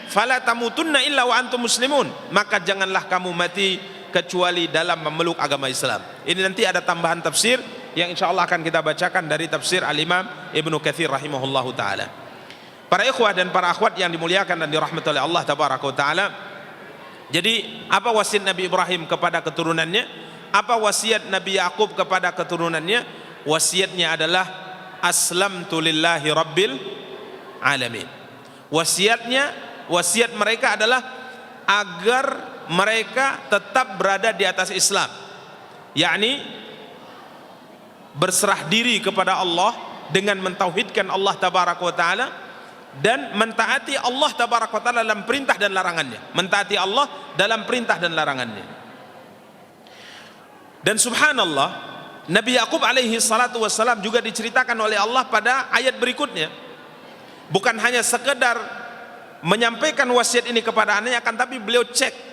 fala tamutunna illa wa antum muslimun, maka janganlah kamu mati kecuali dalam memeluk agama Islam. Ini nanti ada tambahan tafsir yang insya Allah akan kita bacakan dari tafsir Al-Imam Ibnu Katsir rahimahullahu ta'ala. Para ikhwah dan para akhwat yang dimuliakan dan dirahmati oleh Allah Tabaraka wa Ta'ala, jadi apa wasiat Nabi Ibrahim kepada keturunannya? Apa wasiat Nabi Yakub kepada keturunannya? Wasiatnya adalah aslamtu lillahi rabbil alamin. Wasiat mereka adalah agar mereka tetap berada di atas Islam, yakni berserah diri kepada Allah dengan mentauhidkan Allah Tabaraka wa Ta'ala dan mentaati Allah Tabaraka wa Ta'ala dalam perintah dan larangannya, mentaati Allah dalam perintah dan larangannya. Dan subhanallah, Nabi Yakub alaihi salatu wassalam juga diceritakan oleh Allah pada ayat berikutnya, bukan hanya sekedar menyampaikan wasiat ini kepada anaknya, akan tapi beliau cek,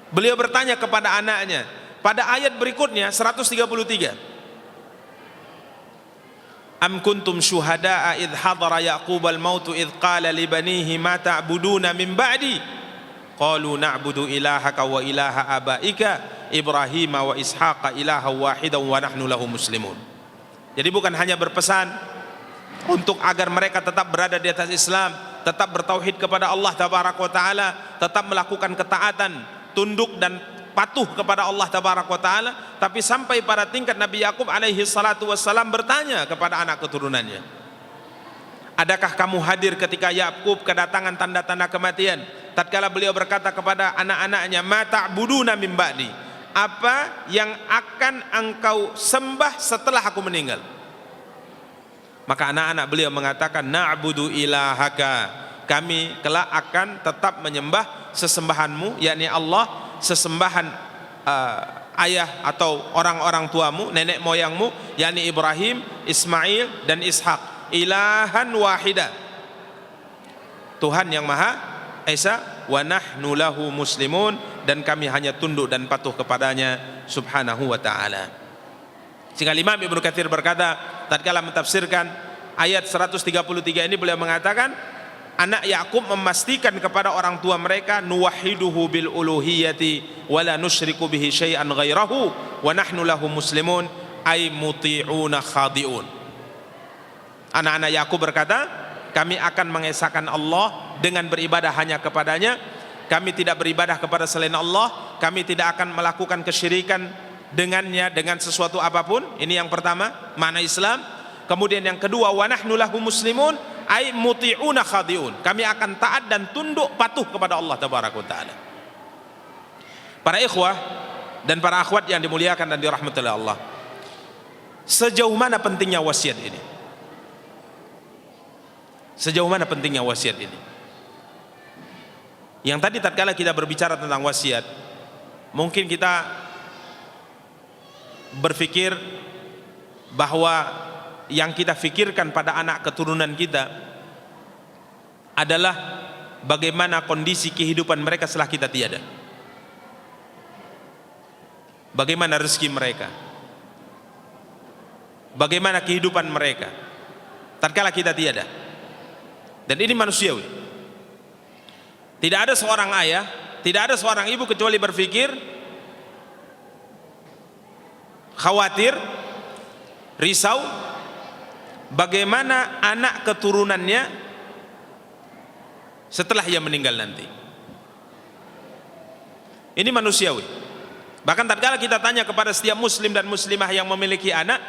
beliau bertanya kepada anaknya pada ayat berikutnya 133. Am kuntum syuhada'a idh hadara Yaqubal mautu idh qala li banihi ma ta'buduna min ba'di qalu na'budu ilahaka wa ilaha abaika Ibrahim wa Ishaqa ilaha wahidan wa nahnu lahu muslimun. Jadi bukan hanya berpesan untuk agar mereka tetap berada di atas Islam, tetap bertauhid kepada Allah tabaraka wa taala, tetap melakukan ketaatan, tunduk dan patuh kepada Allah tabaraka wa taala. Tapi sampai pada tingkat Nabi Yakub alaihi salatu wassalam bertanya kepada anak keturunannya, adakah kamu hadir ketika Yakub kedatangan tanda-tanda kematian? Tatkala beliau berkata kepada anak-anaknya, ma ta'buduna min ba'di, apa yang akan engkau sembah setelah aku meninggal? Maka anak-anak beliau mengatakan, na'budu ilahaka, kami kelak akan tetap menyembah sesembahanmu, yakni Allah, sesembahan ayah atau orang-orang tuamu, nenek moyangmu, yakni Ibrahim, Ismail dan Ishak, ilahan wahida, Tuhan yang Maha Esa, wa nahnu lahu muslimun, dan kami hanya tunduk dan patuh kepadanya subhanahu wa ta'ala. Sehingga Imam Ibnu Katsir berkata, tatkala mentafsirkan ayat 133 ini, beliau mengatakan anak Yakub memastikan kepada orang tua mereka, nuwahhiduhu bil uluhiyati wa la nusyriku bihi syai'an ghairahu wa nahnu lahu muslimun, ay muti'una khadi'un. Anak-anak Yakub berkata, kami akan mengesahkan Allah dengan beribadah hanya kepadanya, kami tidak beribadah kepada selain Allah, kami tidak akan melakukan kesyirikan dengannya dengan sesuatu apapun. Ini yang pertama, makna Islam. Kemudian yang kedua, wa nahnu lahu muslimun, ay muti'una khadi'un, kami akan taat dan tunduk patuh kepada Allah tabaraka taala. Para ikhwah dan para akhwat yang dimuliakan dan dirahmati oleh Allah, sejauh mana pentingnya wasiat ini? Sejauh mana pentingnya wasiat ini? Yang tadi tatkala kita berbicara tentang wasiat, mungkin kita berpikir bahwa yang kita fikirkan pada anak keturunan kita adalah bagaimana kondisi kehidupan mereka setelah kita tiada, bagaimana rezeki mereka, bagaimana kehidupan mereka tatkala kita tiada. Dan ini manusiawi. Tidak ada seorang ayah, tidak ada seorang ibu kecuali berpikir, khawatir, risau bagaimana anak keturunannya setelah ia meninggal nanti. Ini manusiawi. Bahkan tatkala kita tanya kepada setiap muslim dan muslimah yang memiliki anak,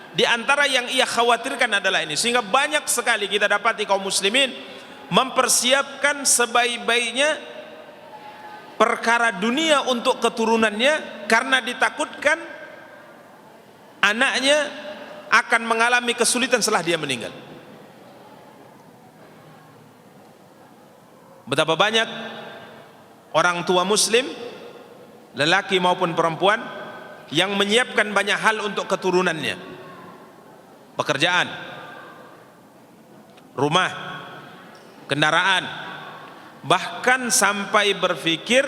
di antara yang ia khawatirkan adalah ini. Sehingga banyak sekali kita dapati kaum muslimin mempersiapkan sebaik-baiknya perkara dunia untuk keturunannya, karena ditakutkan anaknya akan mengalami kesulitan setelah dia meninggal. Betapa banyak orang tua muslim, lelaki maupun perempuan, yang menyiapkan banyak hal untuk keturunannya. Pekerjaan, rumah, kendaraan, bahkan sampai berpikir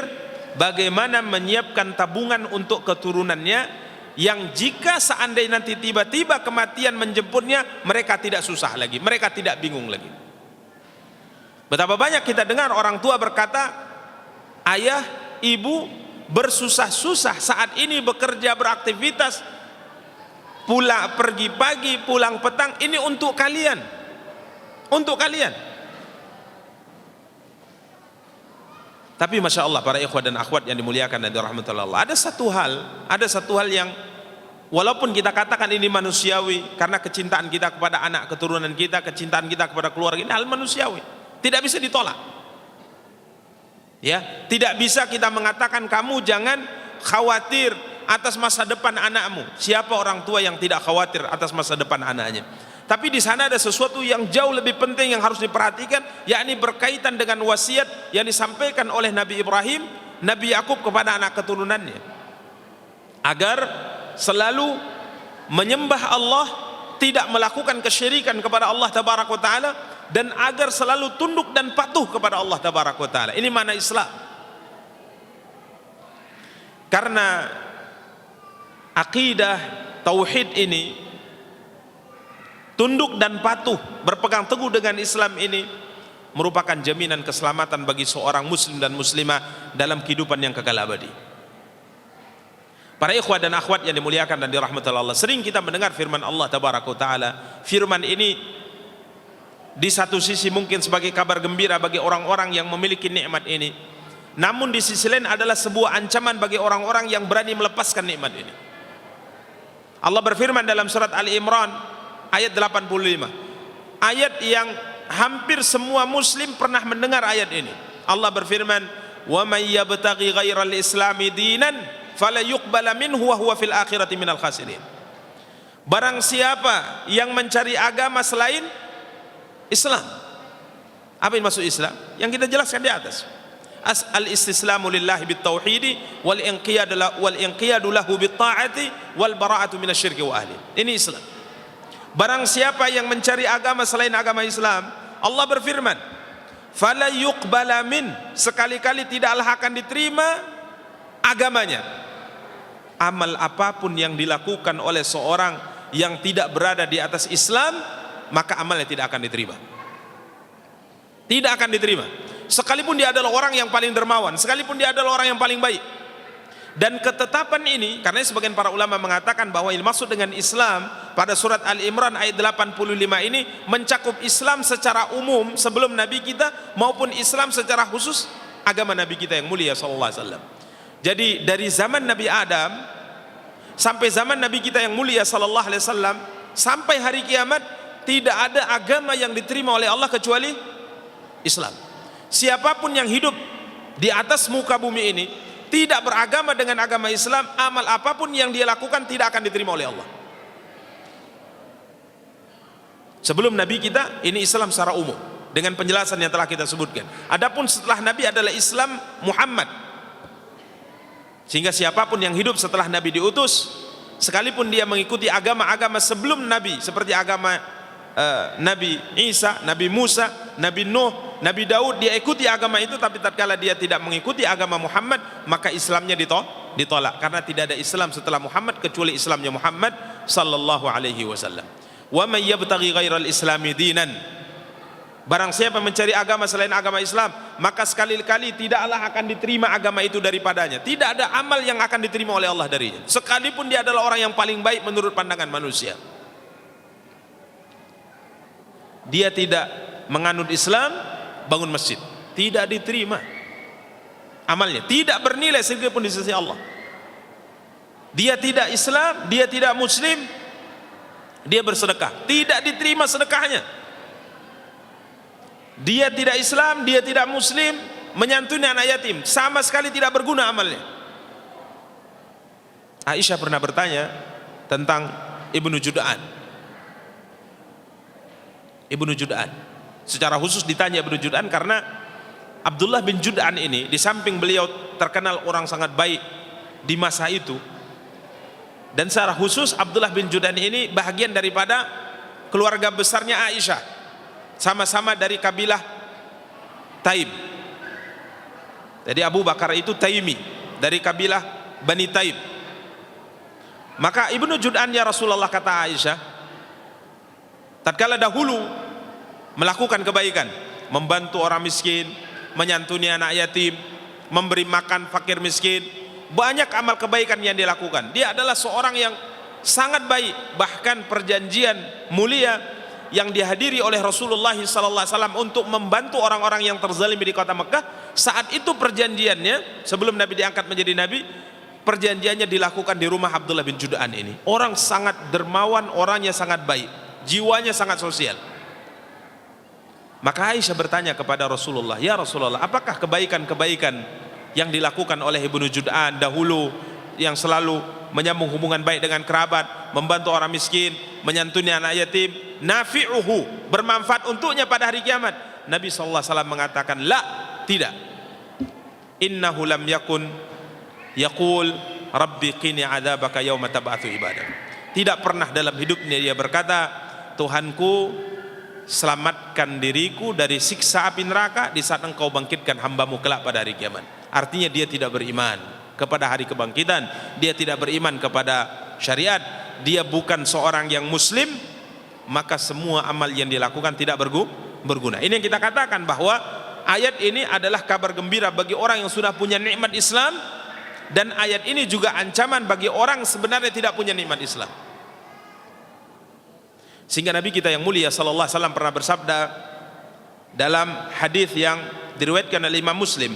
bagaimana menyiapkan tabungan untuk keturunannya, yang jika seandainya nanti tiba-tiba kematian menjemputnya, mereka tidak susah lagi, mereka tidak bingung lagi. Betapa banyak kita dengar orang tua berkata, ayah, ibu bersusah-susah saat ini bekerja, beraktivitas, pulang pergi pagi, pulang petang, ini untuk kalian, untuk kalian. Tapi masya Allah para ikhwah dan akhwat yang dimuliakan dan dirahmati Allah, ada satu hal yang walaupun kita katakan ini manusiawi, karena kecintaan kita kepada anak keturunan kita, kecintaan kita kepada keluarga, ini hal manusiawi, tidak bisa ditolak. Ya, tidak bisa kita mengatakan kamu jangan khawatir atas masa depan anakmu. Siapa orang tua yang tidak khawatir atas masa depan anaknya? Tapi di sana ada sesuatu yang jauh lebih penting yang harus diperhatikan, yakni berkaitan dengan wasiat yang disampaikan oleh Nabi Ibrahim, Nabi Yakub kepada anak keturunannya, agar selalu menyembah Allah, tidak melakukan kesyirikan kepada Allah tabaraka taala, dan agar selalu tunduk dan patuh kepada Allah tabaraka taala. Ini makna Islam. Karena akidah tauhid ini, tunduk dan patuh, berpegang teguh dengan Islam ini merupakan jaminan keselamatan bagi seorang muslim dan muslimah dalam kehidupan yang kekal abadi. Para ikhwah dan akhwat yang dimuliakan dan dirahmati Allah, sering kita mendengar firman Allah tabaraka taala. Firman ini di satu sisi mungkin sebagai kabar gembira bagi orang-orang yang memiliki nikmat ini, namun di sisi lain adalah sebuah ancaman bagi orang-orang yang berani melepaskan nikmat ini. Allah berfirman dalam surat Ali Imran ayat 85, ayat yang hampir semua muslim pernah mendengar ayat ini. Allah berfirman, "Wa may yabtaghi ghairal islami dinan fala yuqbala minhu wa huwa fil akhirati minal khasirin." Barang siapa yang mencari agama selain Islam. Apa yang maksud Islam? Yang kita jelaskan di atas. Al-istislamu lillahi bit-tauhidi wal inqiyadu lahu bit-ta'ati wal bara'atu minasyirki wa ahli. Ini Islam. Barang siapa yang mencari agama selain agama Islam, Allah berfirman, "Fala yuqbala min", sekali-kali tidaklah akan diterima agamanya. Amal apapun yang dilakukan oleh seorang yang tidak berada di atas Islam, maka amalnya tidak akan diterima. Tidak akan diterima. Sekalipun dia adalah orang yang paling dermawan, sekalipun dia adalah orang yang paling baik. Dan ketetapan ini, karena sebagian para ulama mengatakan bahwa yang maksud dengan Islam pada surat Ali Imran ayat 85 ini mencakup Islam secara umum sebelum Nabi kita maupun Islam secara khusus agama Nabi kita yang mulia sallallahu alaihi wasallam. Jadi dari zaman Nabi Adam sampai zaman Nabi kita yang mulia sallallahu alaihi wasallam sampai hari kiamat, tidak ada agama yang diterima oleh Allah kecuali Islam. Siapapun yang hidup di atas muka bumi ini tidak beragama dengan agama Islam, amal apapun yang dia lakukan tidak akan diterima oleh Allah. Sebelum Nabi kita, ini Islam secara umum dengan penjelasan yang telah kita sebutkan. Adapun setelah Nabi adalah Islam Muhammad. Sehingga siapapun yang hidup setelah Nabi diutus, sekalipun dia mengikuti agama-agama sebelum Nabi seperti agama Nabi Isa, Nabi Musa, Nabi Nuh, Nabi Daud, dia ikuti agama itu, tapi tatkala dia tidak mengikuti agama Muhammad, maka Islamnya ditolak, karena tidak ada Islam setelah Muhammad kecuali Islamnya Muhammad sallallahu alaihi wasallam. Wa may yabtaghi ghairal islami dinan, barang siapa mencari agama selain agama Islam, maka sekali-kali tidaklah akan diterima agama itu daripadanya. Tidak ada amal yang akan diterima oleh Allah darinya, sekalipun dia adalah orang yang paling baik menurut pandangan manusia. Dia tidak menganut Islam, bangun masjid, tidak diterima amalnya, tidak bernilai sedikit pun di sisi Allah. Dia tidak Islam, dia tidak Muslim, dia bersedekah, tidak diterima sedekahnya. Dia tidak Islam, dia tidak Muslim, menyantuni anak yatim, sama sekali tidak berguna amalnya. Aisyah pernah bertanya tentang Ibnu Jud'an. Ibnu Jud'an secara khusus ditanya Ibnu Jud'an karena Abdullah bin Jud'an ini di samping beliau terkenal orang sangat baik di masa itu, dan secara khusus Abdullah bin Jud'an ini bahagian daripada keluarga besarnya Aisyah, sama-sama dari kabilah Taim. Jadi Abu Bakar itu Taimi, dari kabilah Bani Taim. Maka Ibnu Jud'an, ya Rasulullah, kata Aisyah, tatkala dahulu melakukan kebaikan, membantu orang miskin, menyantuni anak yatim, memberi makan fakir miskin, banyak amal kebaikan yang dia lakukan. Dia adalah seorang yang sangat baik. Bahkan perjanjian mulia yang dihadiri oleh Rasulullah SAW untuk membantu orang-orang yang terzalimi di kota Mekah, saat itu perjanjiannya sebelum Nabi diangkat menjadi Nabi, perjanjiannya dilakukan di rumah Abdullah bin Jud'an ini. Orang sangat dermawan, orangnya sangat baik, jiwanya sangat sosial. Maka Aisyah bertanya kepada Rasulullah, "Ya Rasulullah, apakah kebaikan-kebaikan yang dilakukan oleh Ibnu Jud'an dahulu, yang selalu menyambung hubungan baik dengan kerabat, membantu orang miskin, menyantuni anak yatim, nafi'uhu, bermanfaat untuknya pada hari kiamat?" Nabi sallallahu alaihi wasallam mengatakan, "La, tidak. Innahu lam yakun yaqul rabbi qini adzabaka yauma tab'atsu ibadah." Tidak pernah dalam hidupnya dia berkata, "Tuhanku, selamatkan diriku dari siksa api neraka di saat engkau bangkitkan hambamu kelak pada hari kiamat." Artinya dia tidak beriman kepada hari kebangkitan, dia tidak beriman kepada syariat, dia bukan seorang yang muslim, maka semua amal yang dilakukan tidak berguna. Ini yang kita katakan bahwa ayat ini adalah kabar gembira bagi orang yang sudah punya nikmat Islam, dan ayat ini juga ancaman bagi orang sebenarnya tidak punya nikmat Islam. Sehingga Nabi kita yang mulia sallallahu alaihi wasallam pernah bersabda dalam hadis yang diriwayatkan oleh Imam Muslim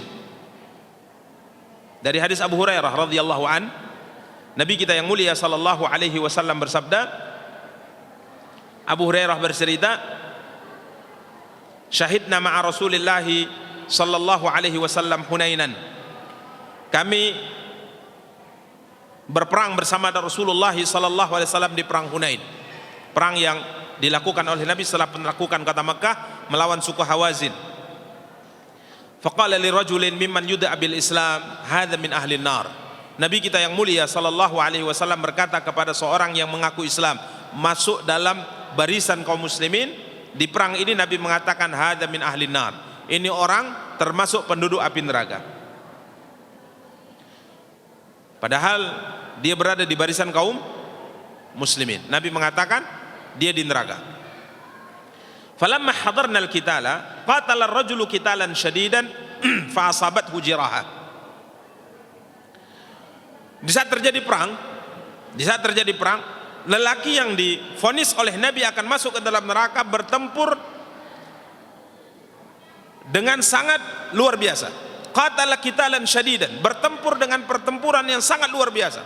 dari hadis Abu Hurairah radhiyallahu an, Nabi kita yang mulia sallallahu alaihi wasallam bersabda, Abu Hurairah bercerita, syahidna ma'a Rasulillah sallallahu alaihi wasallam Hunainan, kami berperang bersama Rasulullah sallallahu alaihi wasallam di perang Hunain, perang yang dilakukan oleh Nabi setelah penaklukan kota Makkah melawan suku Hawazin. Faqala li rajulin mimman yud'a bil Islam, hadza min ahli nar. Nabi kita yang mulia sallallahu alaihi wasallam berkata kepada seorang yang mengaku Islam, masuk dalam barisan kaum muslimin di perang ini, Nabi mengatakan hadza min ahli nar. Ini orang termasuk penduduk api neraka. Padahal dia berada di barisan kaum muslimin. Nabi mengatakan dia di neraka. Falamma hadarna al-qitala qatala ar-rajulu qitalan shadidan fa asabathu jiraha. Di saat terjadi perang, lelaki yang divonis oleh Nabi akan masuk ke dalam neraka bertempur dengan sangat luar biasa. Qatala qitalan shadidan, bertempur dengan pertempuran yang sangat luar biasa.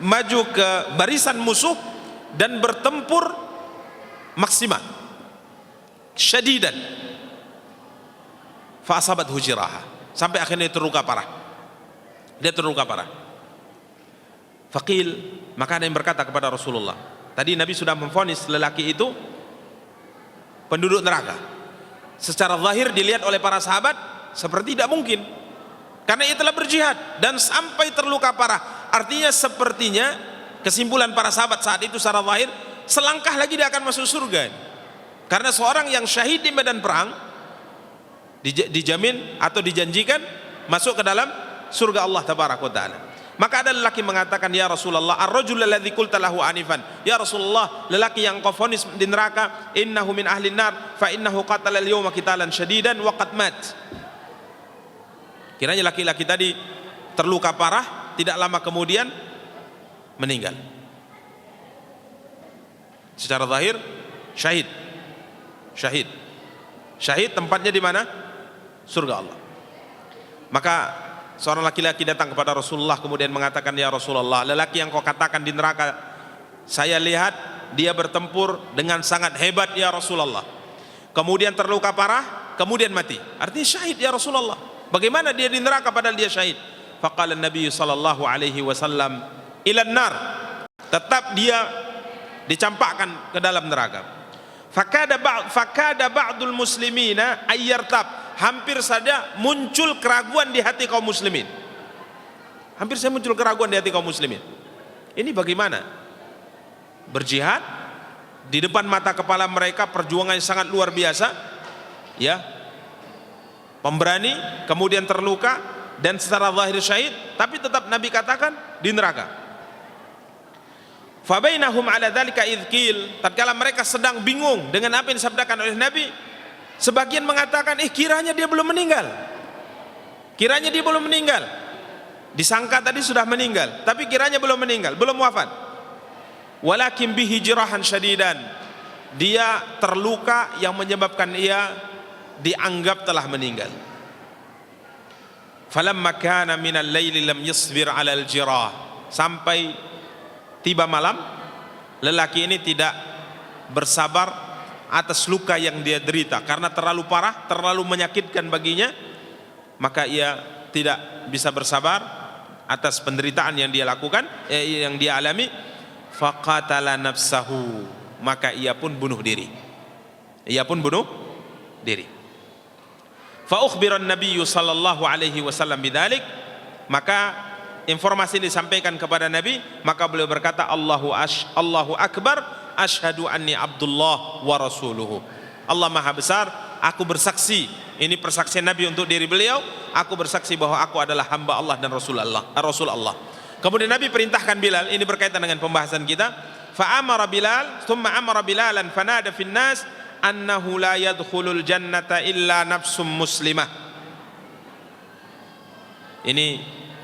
Maju ke barisan musuh dan bertempur maksimal, syadidan, fa asabathu jiraha, sampai akhirnya terluka parah. Dia terluka parah. Faqil, maka ada yang berkata kepada Rasulullah, tadi Nabi sudah memvonis lelaki itu penduduk neraka. Secara zahir dilihat oleh para sahabat seperti tidak mungkin, karena ia telah berjihad dan sampai terluka parah. Artinya sepertinya kesimpulan para sahabat saat itu secara zahir, selangkah lagi dia akan masuk surga. Karena seorang yang syahid di medan perang dijamin atau dijanjikan masuk ke dalam surga Allah tabaraka wa taala. Maka ada lelaki mengatakan, ya Rasulullah, ar-rajul alladzi qulta lahu anifan, ya Rasulullah, lelaki yang kau vonis di neraka, innahu min ahli nar fa innahu qatala al-yawma qitalan shadidan wa qad mat. Kiranya laki-laki tadi terluka parah, tidak lama kemudian meninggal. Secara zahir syahid tempatnya di mana? Surga Allah. Maka seorang laki-laki datang kepada Rasulullah kemudian mengatakan, ya Rasulullah, lelaki yang kau katakan di neraka, saya lihat dia bertempur dengan sangat hebat ya Rasulullah, kemudian terluka parah, kemudian mati. Artinya syahid ya Rasulullah. Bagaimana dia di neraka padahal dia syahid? Faqala Nabi sallallahu alaihi wasallam, ilan nar, tetap dia dicampakkan ke dalam neraka. Fakada ba'dul muslimina ayyartab, hampir saja muncul keraguan di hati kaum muslimin. Hampir saja muncul keraguan di hati kaum muslimin. Ini bagaimana? Berjihad di depan mata kepala mereka, perjuangan yang sangat luar biasa, ya, pemberani, kemudian terluka dan secara zahir syahid, tapi tetap Nabi katakan di neraka. Fabainahum ala dzalika idqil, tatkala mereka sedang bingung dengan apa yang disabdakan oleh Nabi, sebagian mengatakan, kiranya dia belum meninggal. Kiranya dia belum meninggal. Disangka tadi sudah meninggal, tapi kiranya belum meninggal, belum wafat. Walakin bihi jirahan syadidan, dia terluka yang menyebabkan ia dianggap telah meninggal. Falamma kana minal laili lam yasbir 'ala al-jirah, sampai tiba malam, lelaki ini tidak bersabar atas luka yang dia derita karena terlalu parah, terlalu menyakitkan baginya, maka ia tidak bisa bersabar atas penderitaan yang dia lakukan, yang dia alami. Faqatala nafsahu, maka ia pun bunuh diri. Fa ukhbira an-nabiy sallallahu alaihi wasallam bidzalik, maka informasi ini disampaikan kepada Nabi, maka beliau berkata, Allahu akbar, asyhadu anni abdullah wa rasuluhu. Allah maha besar, aku bersaksi, ini persaksian Nabi untuk diri beliau, aku bersaksi bahwa aku adalah hamba Allah dan Rasul Allah. Kemudian Nabi perintahkan Bilal, ini berkaitan dengan pembahasan kita, fa amara Bilal, thumma amara Bilalan fanada fin nas annahu la yadkhulul jannata illa nafsum muslimah. Ini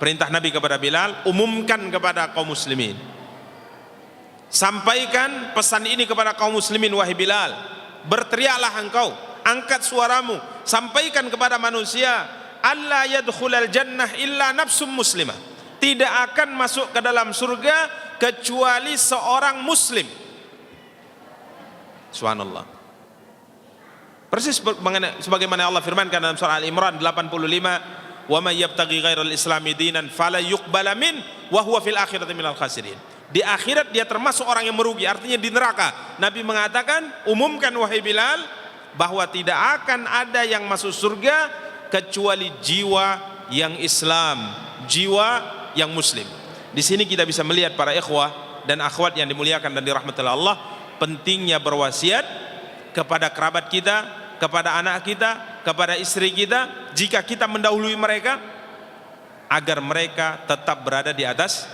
perintah Nabi kepada Bilal, umumkan kepada kaum muslimin Sampaikan pesan ini kepada kaum muslimin wahai Bilal. Berteriaklah engkau, angkat suaramu, sampaikan kepada manusia, alla yadkhulal jannah illa nafsum muslimah. Tidak akan masuk ke dalam surga kecuali seorang muslim. Subhanallah. Persis sebagaimana Allah firmankan dalam surah Al-Imran 85, "Wa may yabtaghi ghairal islami dinan fala yuqbala min wa huwa fil akhirati minal khasirin." Di akhirat dia termasuk orang yang merugi, artinya di neraka. Nabi mengatakan, umumkan wahai Bilal, bahwa tidak akan ada yang masuk surga kecuali jiwa yang Islam, jiwa yang muslim. Di sini kita bisa melihat para ikhwah dan akhwat yang dimuliakan dan dirahmati Allah, pentingnya berwasiat kepada kerabat kita, kepada anak kita, kepada istri kita, jika kita mendahului mereka, agar mereka tetap berada di atas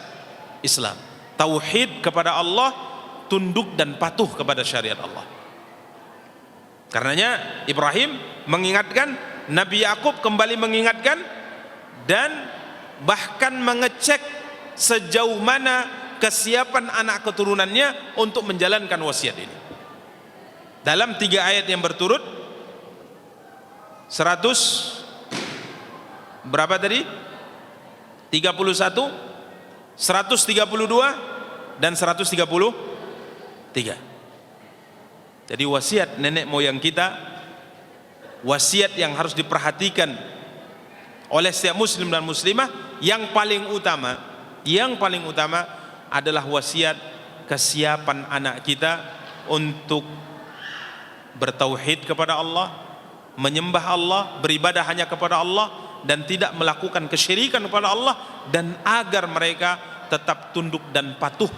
Islam, tauhid kepada Allah, tunduk dan patuh kepada syariat Allah. Karenanya Ibrahim mengingatkan, Nabi Yakub kembali mengingatkan, dan bahkan mengecek sejauh mana kesiapan anak keturunannya untuk menjalankan wasiat ini. Dalam 3 ayat yang berturut, 100 berapa tadi? 31, 132 dan 133. Jadi wasiat nenek moyang kita, wasiat yang harus diperhatikan oleh setiap muslim dan muslimah. Yang paling utama adalah wasiat kesiapan anak kita untuk bertauhid kepada Allah, menyembah Allah, beribadah hanya kepada Allah, dan tidak melakukan kesyirikan kepada Allah, dan agar mereka tetap tunduk dan patuh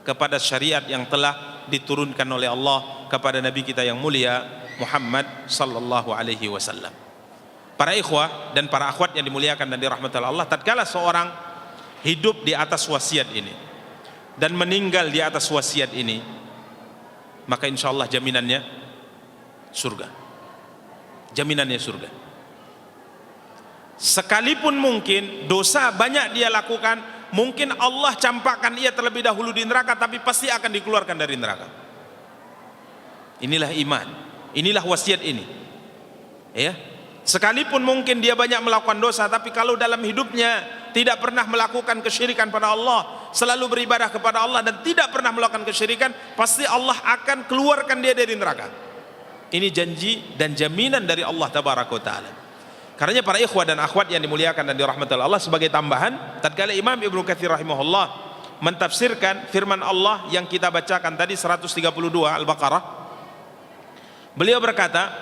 kepada syariat yang telah diturunkan oleh Allah kepada Nabi kita yang mulia Muhammad sallallahu alaihi wasallam. Para ikhwah dan para akhwat yang dimuliakan dan dirahmati Allah, tatkala seorang hidup di atas wasiat ini dan meninggal di atas wasiat ini, maka insyaallah jaminannya surga. Jaminannya surga. Sekalipun mungkin dosa banyak dia lakukan, mungkin Allah campakkan ia terlebih dahulu di neraka, tapi pasti akan dikeluarkan dari neraka. Inilah iman, inilah wasiat ini. Ya, sekalipun mungkin dia banyak melakukan dosa, tapi kalau dalam hidupnya tidak pernah melakukan kesyirikan pada Allah, selalu beribadah kepada Allah dan tidak pernah melakukan kesyirikan, pasti Allah akan keluarkan dia dari neraka. Ini janji dan jaminan dari Allah tabaraka wa taala. Karenanya para ikhwah dan akhwat yang dimuliakan dan dirahmati Allah, sebagai tambahan, tatkala Imam Ibnu Katsir rahimahullah mentafsirkan firman Allah yang kita bacakan tadi 132 Al-Baqarah, beliau berkata,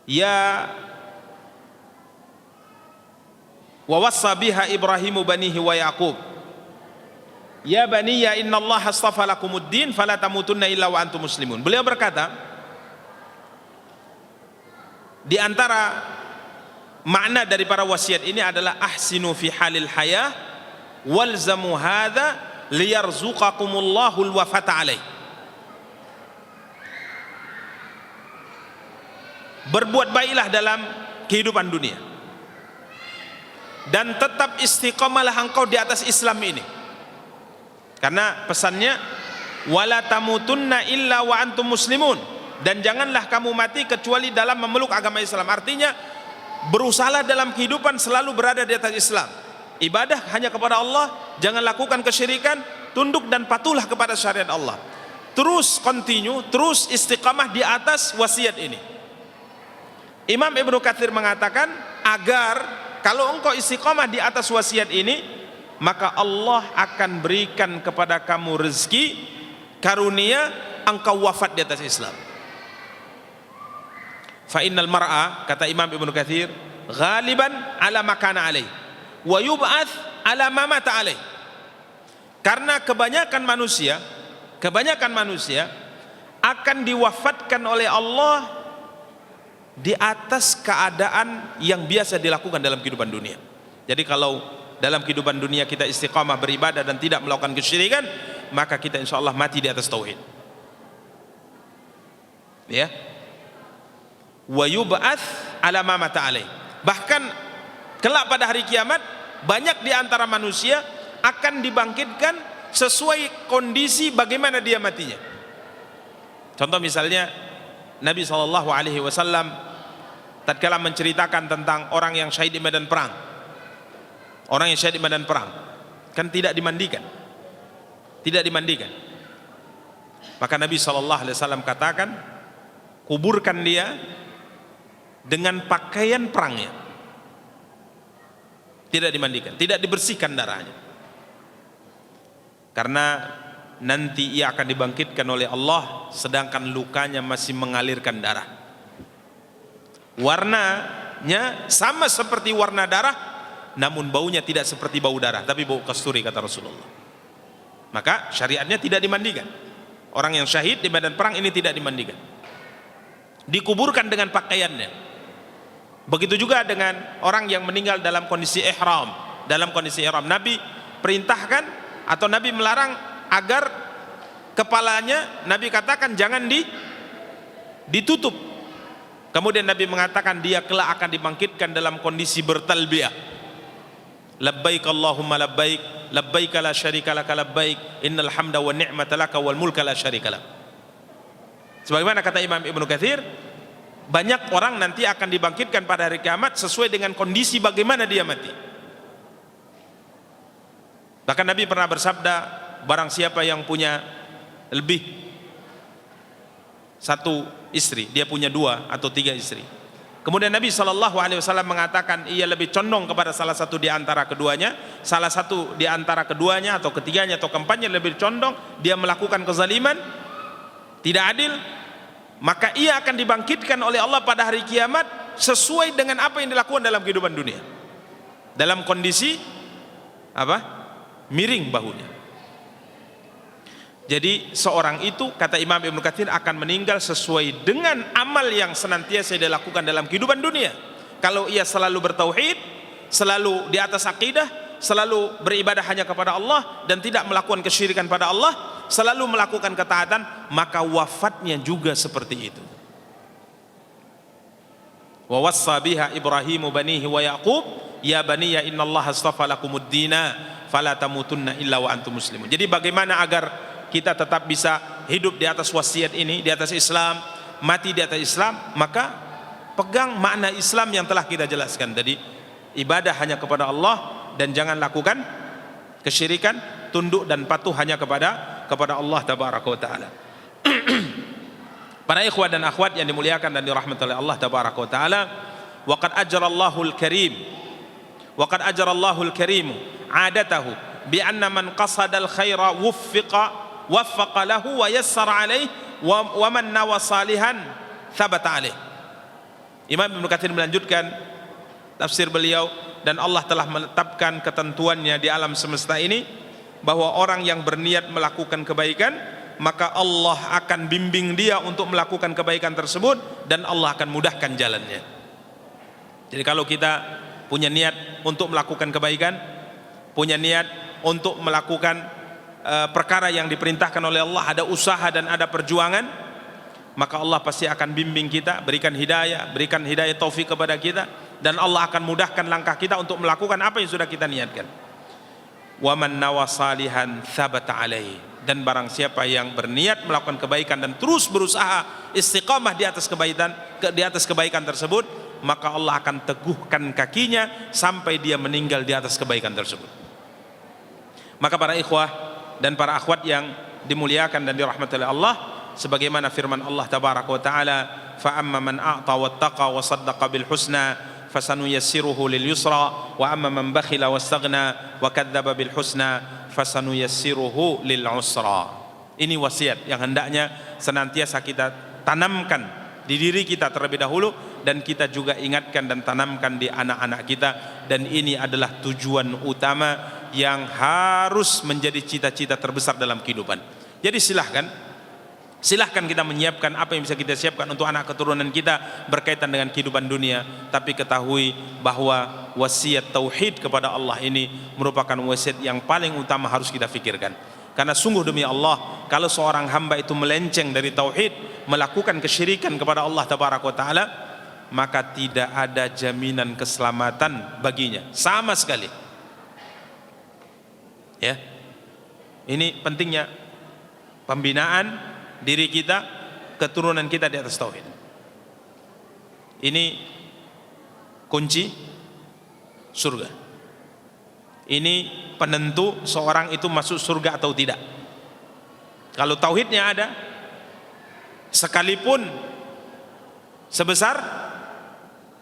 ya wa wassa biha Ibrahimu banihi wa Yaqub, ya baniya innallaha astafa lakumuddin fala tamutunna illa wa antum muslimun. Beliau berkata, di antara makna dari para wasiat ini adalah ahsinu fi halil hayah walzamu hadza liyarzuqakumullahul wafata alaih. Berbuat baiklah dalam kehidupan dunia dan tetap istiqamalah engkau di atas Islam ini. Karena pesannya wala tamutunna illa wa antum muslimun, dan janganlah kamu mati kecuali dalam memeluk agama Islam. Artinya berusahalah dalam kehidupan selalu berada di atas Islam. Ibadah hanya kepada Allah, jangan lakukan kesyirikan, tunduk dan patuhlah kepada syariat Allah. Terus continue, terus istiqamah di atas wasiat ini. Imam Ibnu Katsir mengatakan, agar kalau engkau istiqamah di atas wasiat ini, maka Allah akan berikan kepada kamu rezeki karunia engkau wafat di atas Islam. Fa innal mar'a, kata Imam Ibnu Katsir, ghaliban ala makana alaih wa yub'ats ala ma mata alaih. Karena kebanyakan manusia akan diwafatkan oleh Allah di atas keadaan yang biasa dilakukan dalam kehidupan dunia. Jadi kalau dalam kehidupan dunia kita istiqamah beribadah dan tidak melakukan kesyirikan, maka kita insyaallah mati di atas tauhid. Ya. Wa yub'ats ala ma mata alaih. Bahkan kelak pada hari kiamat, banyak di antara manusia akan dibangkitkan sesuai kondisi bagaimana dia matinya. Contoh misalnya Nabi SAW tatkala menceritakan tentang orang yang syahid di medan perang. Orang yang syahid di medan perang kan tidak dimandikan. Tidak dimandikan. Maka Nabi SAW katakan, kuburkan dia dengan pakaian perangnya. Tidak dimandikan, tidak dibersihkan darahnya. Karena nanti ia akan dibangkitkan oleh Allah sedangkan lukanya masih mengalirkan darah. Warnanya sama seperti warna darah, namun baunya tidak seperti bau darah, tapi bau kasturi kata Rasulullah. Maka syariatnya tidak dimandikan. Orang yang syahid di medan perang ini tidak dimandikan, dikuburkan dengan pakaiannya. Begitu juga dengan orang yang meninggal dalam kondisi ihram. Dalam kondisi ihram, Nabi perintahkan atau Nabi melarang agar kepalanya, Nabi katakan jangan ditutup. Kemudian Nabi mengatakan dia kelak akan dibangkitkan dalam kondisi bertalbiyah. Labbaik Allahumma labbaik, labbaik la syarika laka labbaik, innal hamda wa ni'mata laka wal mulka la syarika lak. Sebagaimana kata Imam Ibnu Katsir, banyak orang nanti akan dibangkitkan pada hari kiamat sesuai dengan kondisi bagaimana dia mati. Bahkan Nabi pernah bersabda, barang siapa yang punya lebih satu istri, dia punya 2 atau 3 istri. Kemudian Nabi SAW mengatakan ia lebih condong kepada salah satu di antara keduanya, salah satu di antara keduanya atau ketiganya atau keempatnya lebih condong dia melakukan kezaliman, tidak adil, maka ia akan dibangkitkan oleh Allah pada hari kiamat sesuai dengan apa yang dilakukan dalam kehidupan dunia. Dalam kondisi apa? Miring bahunya. Jadi seorang itu, kata Imam Ibnu Katsir, akan meninggal sesuai dengan amal yang senantiasa dia lakukan dalam kehidupan dunia. Kalau ia selalu bertauhid, selalu di atas akidah, selalu beribadah hanya kepada Allah dan tidak melakukan kesyirikan pada Allah, selalu melakukan ketaatan, maka wafatnya juga seperti itu. Wa wassa biha Ibrahimu banihi wa Yaqub, ya baniya innallaha astafa lakumud dina fala tamutunna illa wa antum muslimun. Jadi bagaimana agar kita tetap bisa hidup di atas wasiat ini, di atas Islam, mati di atas Islam? Maka pegang makna Islam yang telah kita jelaskan tadi. Ibadah hanya kepada Allah dan jangan lakukan kesyirikan, tunduk dan patuh hanya kepada Allah tabaraka wa taala. Para ikhwah dan akhwat yang dimuliakan dan dirahmati oleh Allah tabaraka wa taala, waqad ajrallahu al-karim, waqad ajrallahu al-karim 'adatahu bi anna man qasada al-khaira waffaqa lahu wa yassara alaih wa man nawa salihan thabata alaih. Imam Ibnu Katsir melanjutkan tafsir beliau, dan Allah telah menetapkan ketentuannya di alam semesta ini bahwa orang yang berniat melakukan kebaikan, maka Allah akan bimbing dia untuk melakukan kebaikan tersebut dan Allah akan mudahkan jalannya. Jadi kalau kita punya niat untuk melakukan kebaikan, punya niat untuk melakukan perkara yang diperintahkan oleh Allah, ada usaha dan ada perjuangan, maka Allah pasti akan bimbing kita, berikan hidayah taufik kepada kita, dan Allah akan mudahkan langkah kita untuk melakukan apa yang sudah kita niatkan. Wa man nawa salihan thabata alaihi, dan barang siapa yang berniat melakukan kebaikan dan terus berusaha istiqamah di atas kebaikan tersebut, maka Allah akan teguhkan kakinya sampai dia meninggal di atas kebaikan tersebut. Maka para ikhwah dan para akhwat yang dimuliakan dan dirahmati oleh Allah, sebagaimana firman Allah tabaraka wa taala, fa amma man a'ta wattaqa wa saddaqa bil husna fasanuyassiruhu lil yusra wa amma man bakhila wastaghna wa kadzdzaba bil husna fasanuyassiruhu lil usra. Ini wasiat yang hendaknya senantiasa kita tanamkan di diri kita terlebih dahulu, dan kita juga ingatkan dan tanamkan di anak-anak kita, dan ini adalah tujuan utama yang harus menjadi cita-cita terbesar dalam kehidupan. Jadi silahkan kita menyiapkan apa yang bisa kita siapkan untuk anak keturunan kita berkaitan dengan kehidupan dunia, tapi ketahui bahwa wasiat tauhid kepada Allah ini merupakan wasiat yang paling utama harus kita fikirkan. Karena sungguh demi Allah, kalau seorang hamba itu melenceng dari tauhid, melakukan kesyirikan kepada Allah tabaraka wa taala, maka tidak ada jaminan keselamatan baginya sama sekali. Ya. Ini pentingnya pembinaan diri kita, keturunan kita di atas tauhid. Ini kunci surga. Ini penentu seorang itu masuk surga atau tidak. Kalau tauhidnya ada, sekalipun sebesar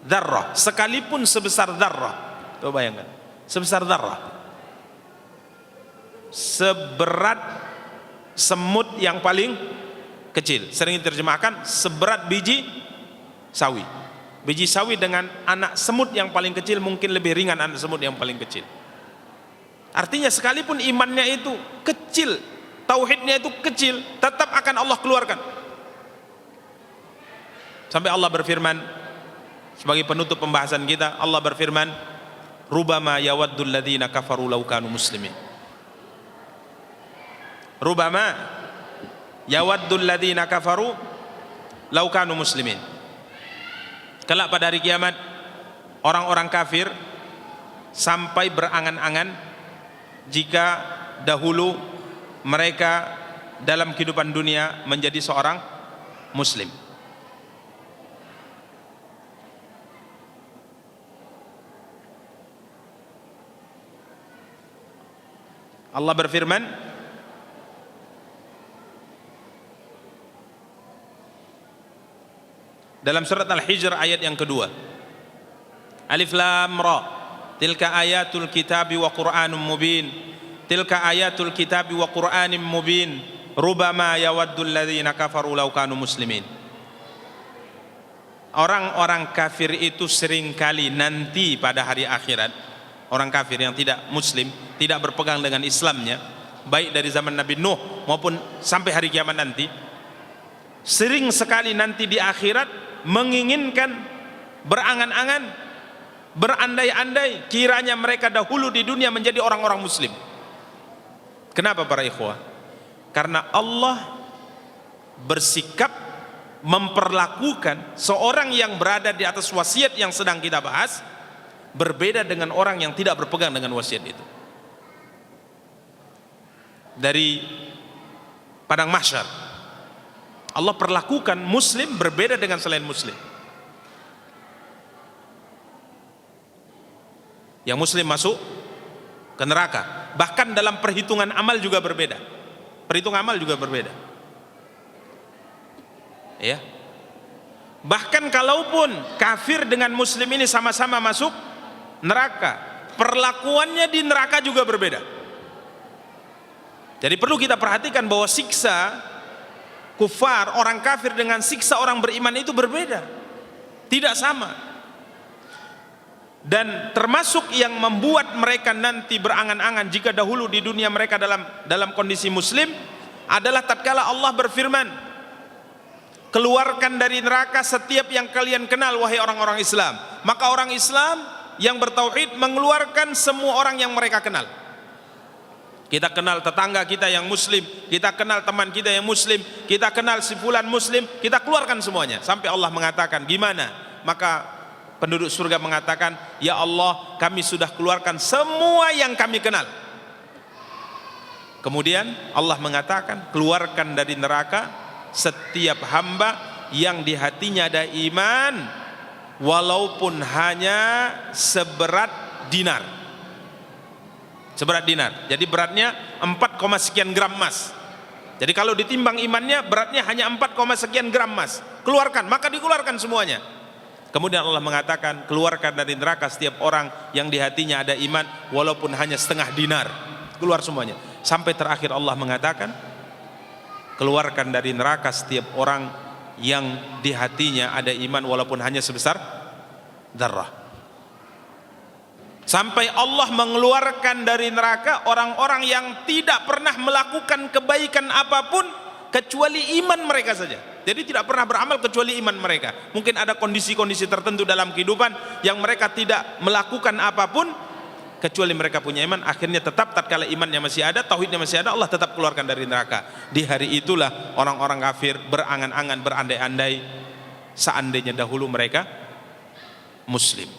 dzarrah, sekalipun sebesar dzarrah, coba bayangkan, sebesar dzarrah, seberat semut yang paling kecil, sering diterjemahkan seberat biji sawi. Biji sawi dengan anak semut yang paling kecil mungkin lebih ringan anak semut yang paling kecil. Artinya sekalipun imannya itu kecil, tauhidnya itu kecil, tetap akan Allah keluarkan. Sampai Allah berfirman, sebagai penutup pembahasan kita, Allah berfirman, rubama yawaddul ladzina kafaru law kanu muslimin. Rubama yawaddul ladzina kafaru law kanu muslimin. Kelak pada hari kiamat, orang-orang kafir sampai berangan-angan jika dahulu mereka dalam kehidupan dunia menjadi seorang muslim. Allah berfirman, dalam surat Al-Hijr ayat yang kedua, Alif Lam Ra, tilka ayatul kitabi wa Qur'anum mubin, tilka ayatul kitabi wa Qur'anim mubin, rubama yawaddul ladzina kafaru law kanu muslimin. Orang-orang kafir itu seringkali nanti pada hari akhirat, orang kafir yang tidak muslim, tidak berpegang dengan Islamnya, baik dari zaman Nabi Nuh maupun sampai hari kiamat nanti, sering sekali nanti di akhirat menginginkan, berangan-angan, berandai-andai kiranya mereka dahulu di dunia menjadi orang-orang muslim. Kenapa para ikhwah? Karena Allah bersikap memperlakukan seorang yang berada di atas wasiat yang sedang kita bahas berbeda dengan orang yang tidak berpegang dengan wasiat itu. Dari padang mahsyar Allah perlakukan muslim berbeda dengan selain muslim. Yang muslim masuk ke neraka, bahkan dalam perhitungan amal juga berbeda. Perhitungan amal juga berbeda. Ya. Bahkan kalaupun kafir dengan muslim ini sama-sama masuk neraka, perlakuannya di neraka juga berbeda. Jadi perlu kita perhatikan bahwa siksa kufar, orang kafir dengan siksa orang beriman itu berbeda, tidak sama. Dan termasuk yang membuat mereka nanti berangan-angan jika dahulu di dunia mereka dalam kondisi muslim adalah tatkala Allah berfirman, keluarkan dari neraka setiap yang kalian kenal wahai orang-orang Islam. Maka orang Islam yang bertauhid mengeluarkan semua orang yang mereka kenal. Kita kenal tetangga kita yang muslim, kita kenal teman kita yang muslim, kita kenal si fulan muslim, kita keluarkan semuanya. Sampai Allah mengatakan, gimana? Maka penduduk surga mengatakan, ya Allah, kami sudah keluarkan semua yang kami kenal. Kemudian Allah mengatakan, keluarkan dari neraka setiap hamba yang di hatinya ada iman, walaupun hanya seberat dinar. Seberat dinar. Jadi beratnya 4, sekian gram emas. Jadi kalau ditimbang imannya beratnya hanya 4, sekian gram emas. Keluarkan, maka dikeluarkan semuanya. Kemudian Allah mengatakan, keluarkan dari neraka setiap orang yang di hatinya ada iman walaupun hanya setengah dinar. Keluar semuanya. Sampai terakhir Allah mengatakan, keluarkan dari neraka setiap orang yang di hatinya ada iman walaupun hanya sebesar dzarrah. Sampai Allah mengeluarkan dari neraka orang-orang yang tidak pernah melakukan kebaikan apapun kecuali iman mereka saja. Jadi tidak pernah beramal kecuali iman mereka. Mungkin ada kondisi-kondisi tertentu dalam kehidupan yang mereka tidak melakukan apapun kecuali mereka punya iman. Akhirnya tetap tatkala imannya masih ada, tauhidnya masih ada, Allah tetap keluarkan dari neraka. Di hari itulah orang-orang kafir berangan-angan, berandai-andai seandainya dahulu mereka muslim.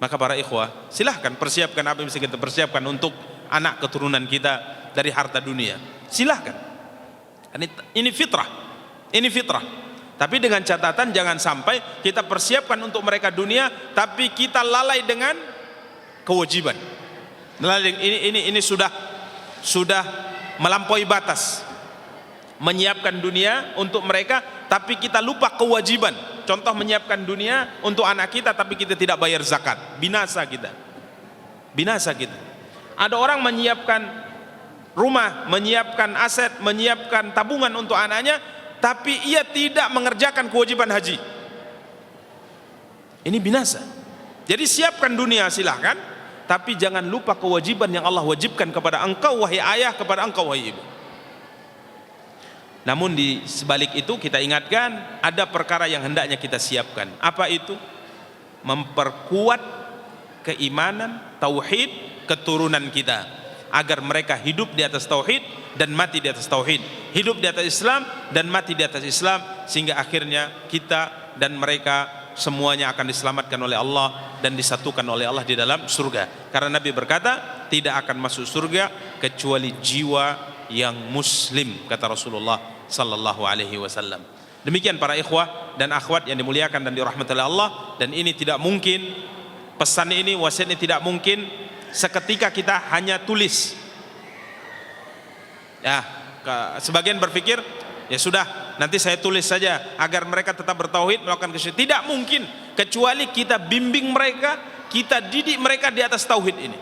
Maka para ikhwah, silahkan persiapkan apa yang bisa kita persiapkan untuk anak keturunan kita dari harta dunia. Silahkan. Ini fitrah. Ini fitrah. Tapi dengan catatan jangan sampai kita persiapkan untuk mereka dunia, tapi kita lalai dengan kewajiban. Ini sudah melampaui batas. Menyiapkan dunia untuk mereka, tapi kita lupa kewajiban. Contoh menyiapkan dunia untuk anak kita, tapi kita tidak bayar zakat. Binasa kita. Binasa kita. Ada orang menyiapkan rumah, menyiapkan aset, menyiapkan tabungan untuk anaknya, tapi ia tidak mengerjakan kewajiban haji. Ini binasa. Jadi siapkan dunia silahkan, tapi jangan lupa kewajiban yang Allah wajibkan kepada engkau wahai ayah, kepada engkau wahai ibu. Namun di sebalik itu kita ingatkan ada perkara yang hendaknya kita siapkan. Apa itu? Memperkuat keimanan, tauhid keturunan kita, agar mereka hidup di atas tauhid dan mati di atas tauhid, hidup di atas Islam dan mati di atas Islam, sehingga akhirnya kita dan mereka semuanya akan diselamatkan oleh Allah dan disatukan oleh Allah di dalam surga. Karena Nabi berkata, tidak akan masuk surga kecuali jiwa yang muslim, kata Rasulullah sallallahu alaihi wasallam. Demikian para ikhwah dan akhwat yang dimuliakan dan dirahmati oleh Allah. Dan ini tidak mungkin, pesan ini, wasiat ini tidak mungkin seketika kita hanya tulis. Ya, sebagian berpikir ya sudah, nanti saya tulis saja agar mereka tetap bertauhid, melakukan kesyirikan. Tidak mungkin kecuali kita bimbing mereka, kita didik mereka di atas tauhid ini.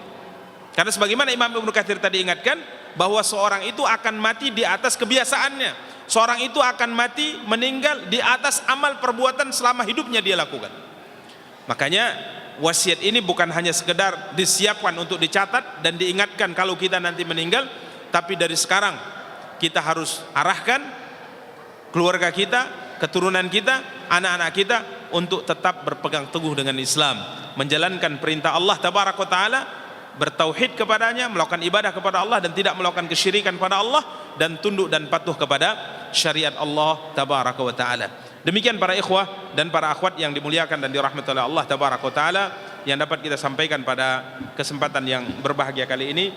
Karena sebagaimana Imam Ibnu Katsir tadi ingatkan, bahwa seorang itu akan mati di atas kebiasaannya. Seorang itu akan mati, meninggal di atas amal perbuatan selama hidupnya dia lakukan. Makanya wasiat ini bukan hanya sekedar disiapkan untuk dicatat dan diingatkan kalau kita nanti meninggal, tapi dari sekarang kita harus arahkan keluarga kita, keturunan kita, anak-anak kita untuk tetap berpegang teguh dengan Islam, menjalankan perintah Allah tabaraka wa taala, bertauhid kepadanya, melakukan ibadah kepada Allah dan tidak melakukan kesyirikan kepada Allah, dan tunduk dan patuh kepada syariat Allah tabaraka wa taala. Demikian para ikhwah dan para akhwat yang dimuliakan dan dirahmati oleh Allah tabaraka wa taala, yang dapat kita sampaikan pada kesempatan yang berbahagia kali ini.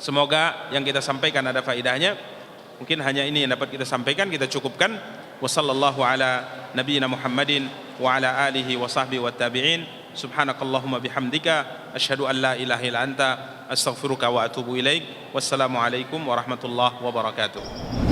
Semoga yang kita sampaikan ada faedahnya. Mungkin hanya ini yang dapat kita sampaikan, kita cukupkan. Wassallallahu ala nabiyyina Muhammadin wa ala alihi wa sahbihi wa tabi'in. Subhanakallahumma bihamdika asyhadu an la ilaha illa anta astaghfiruka wa atubu ilaik. Wassalamu alaikum warahmatullahi wabarakatuh.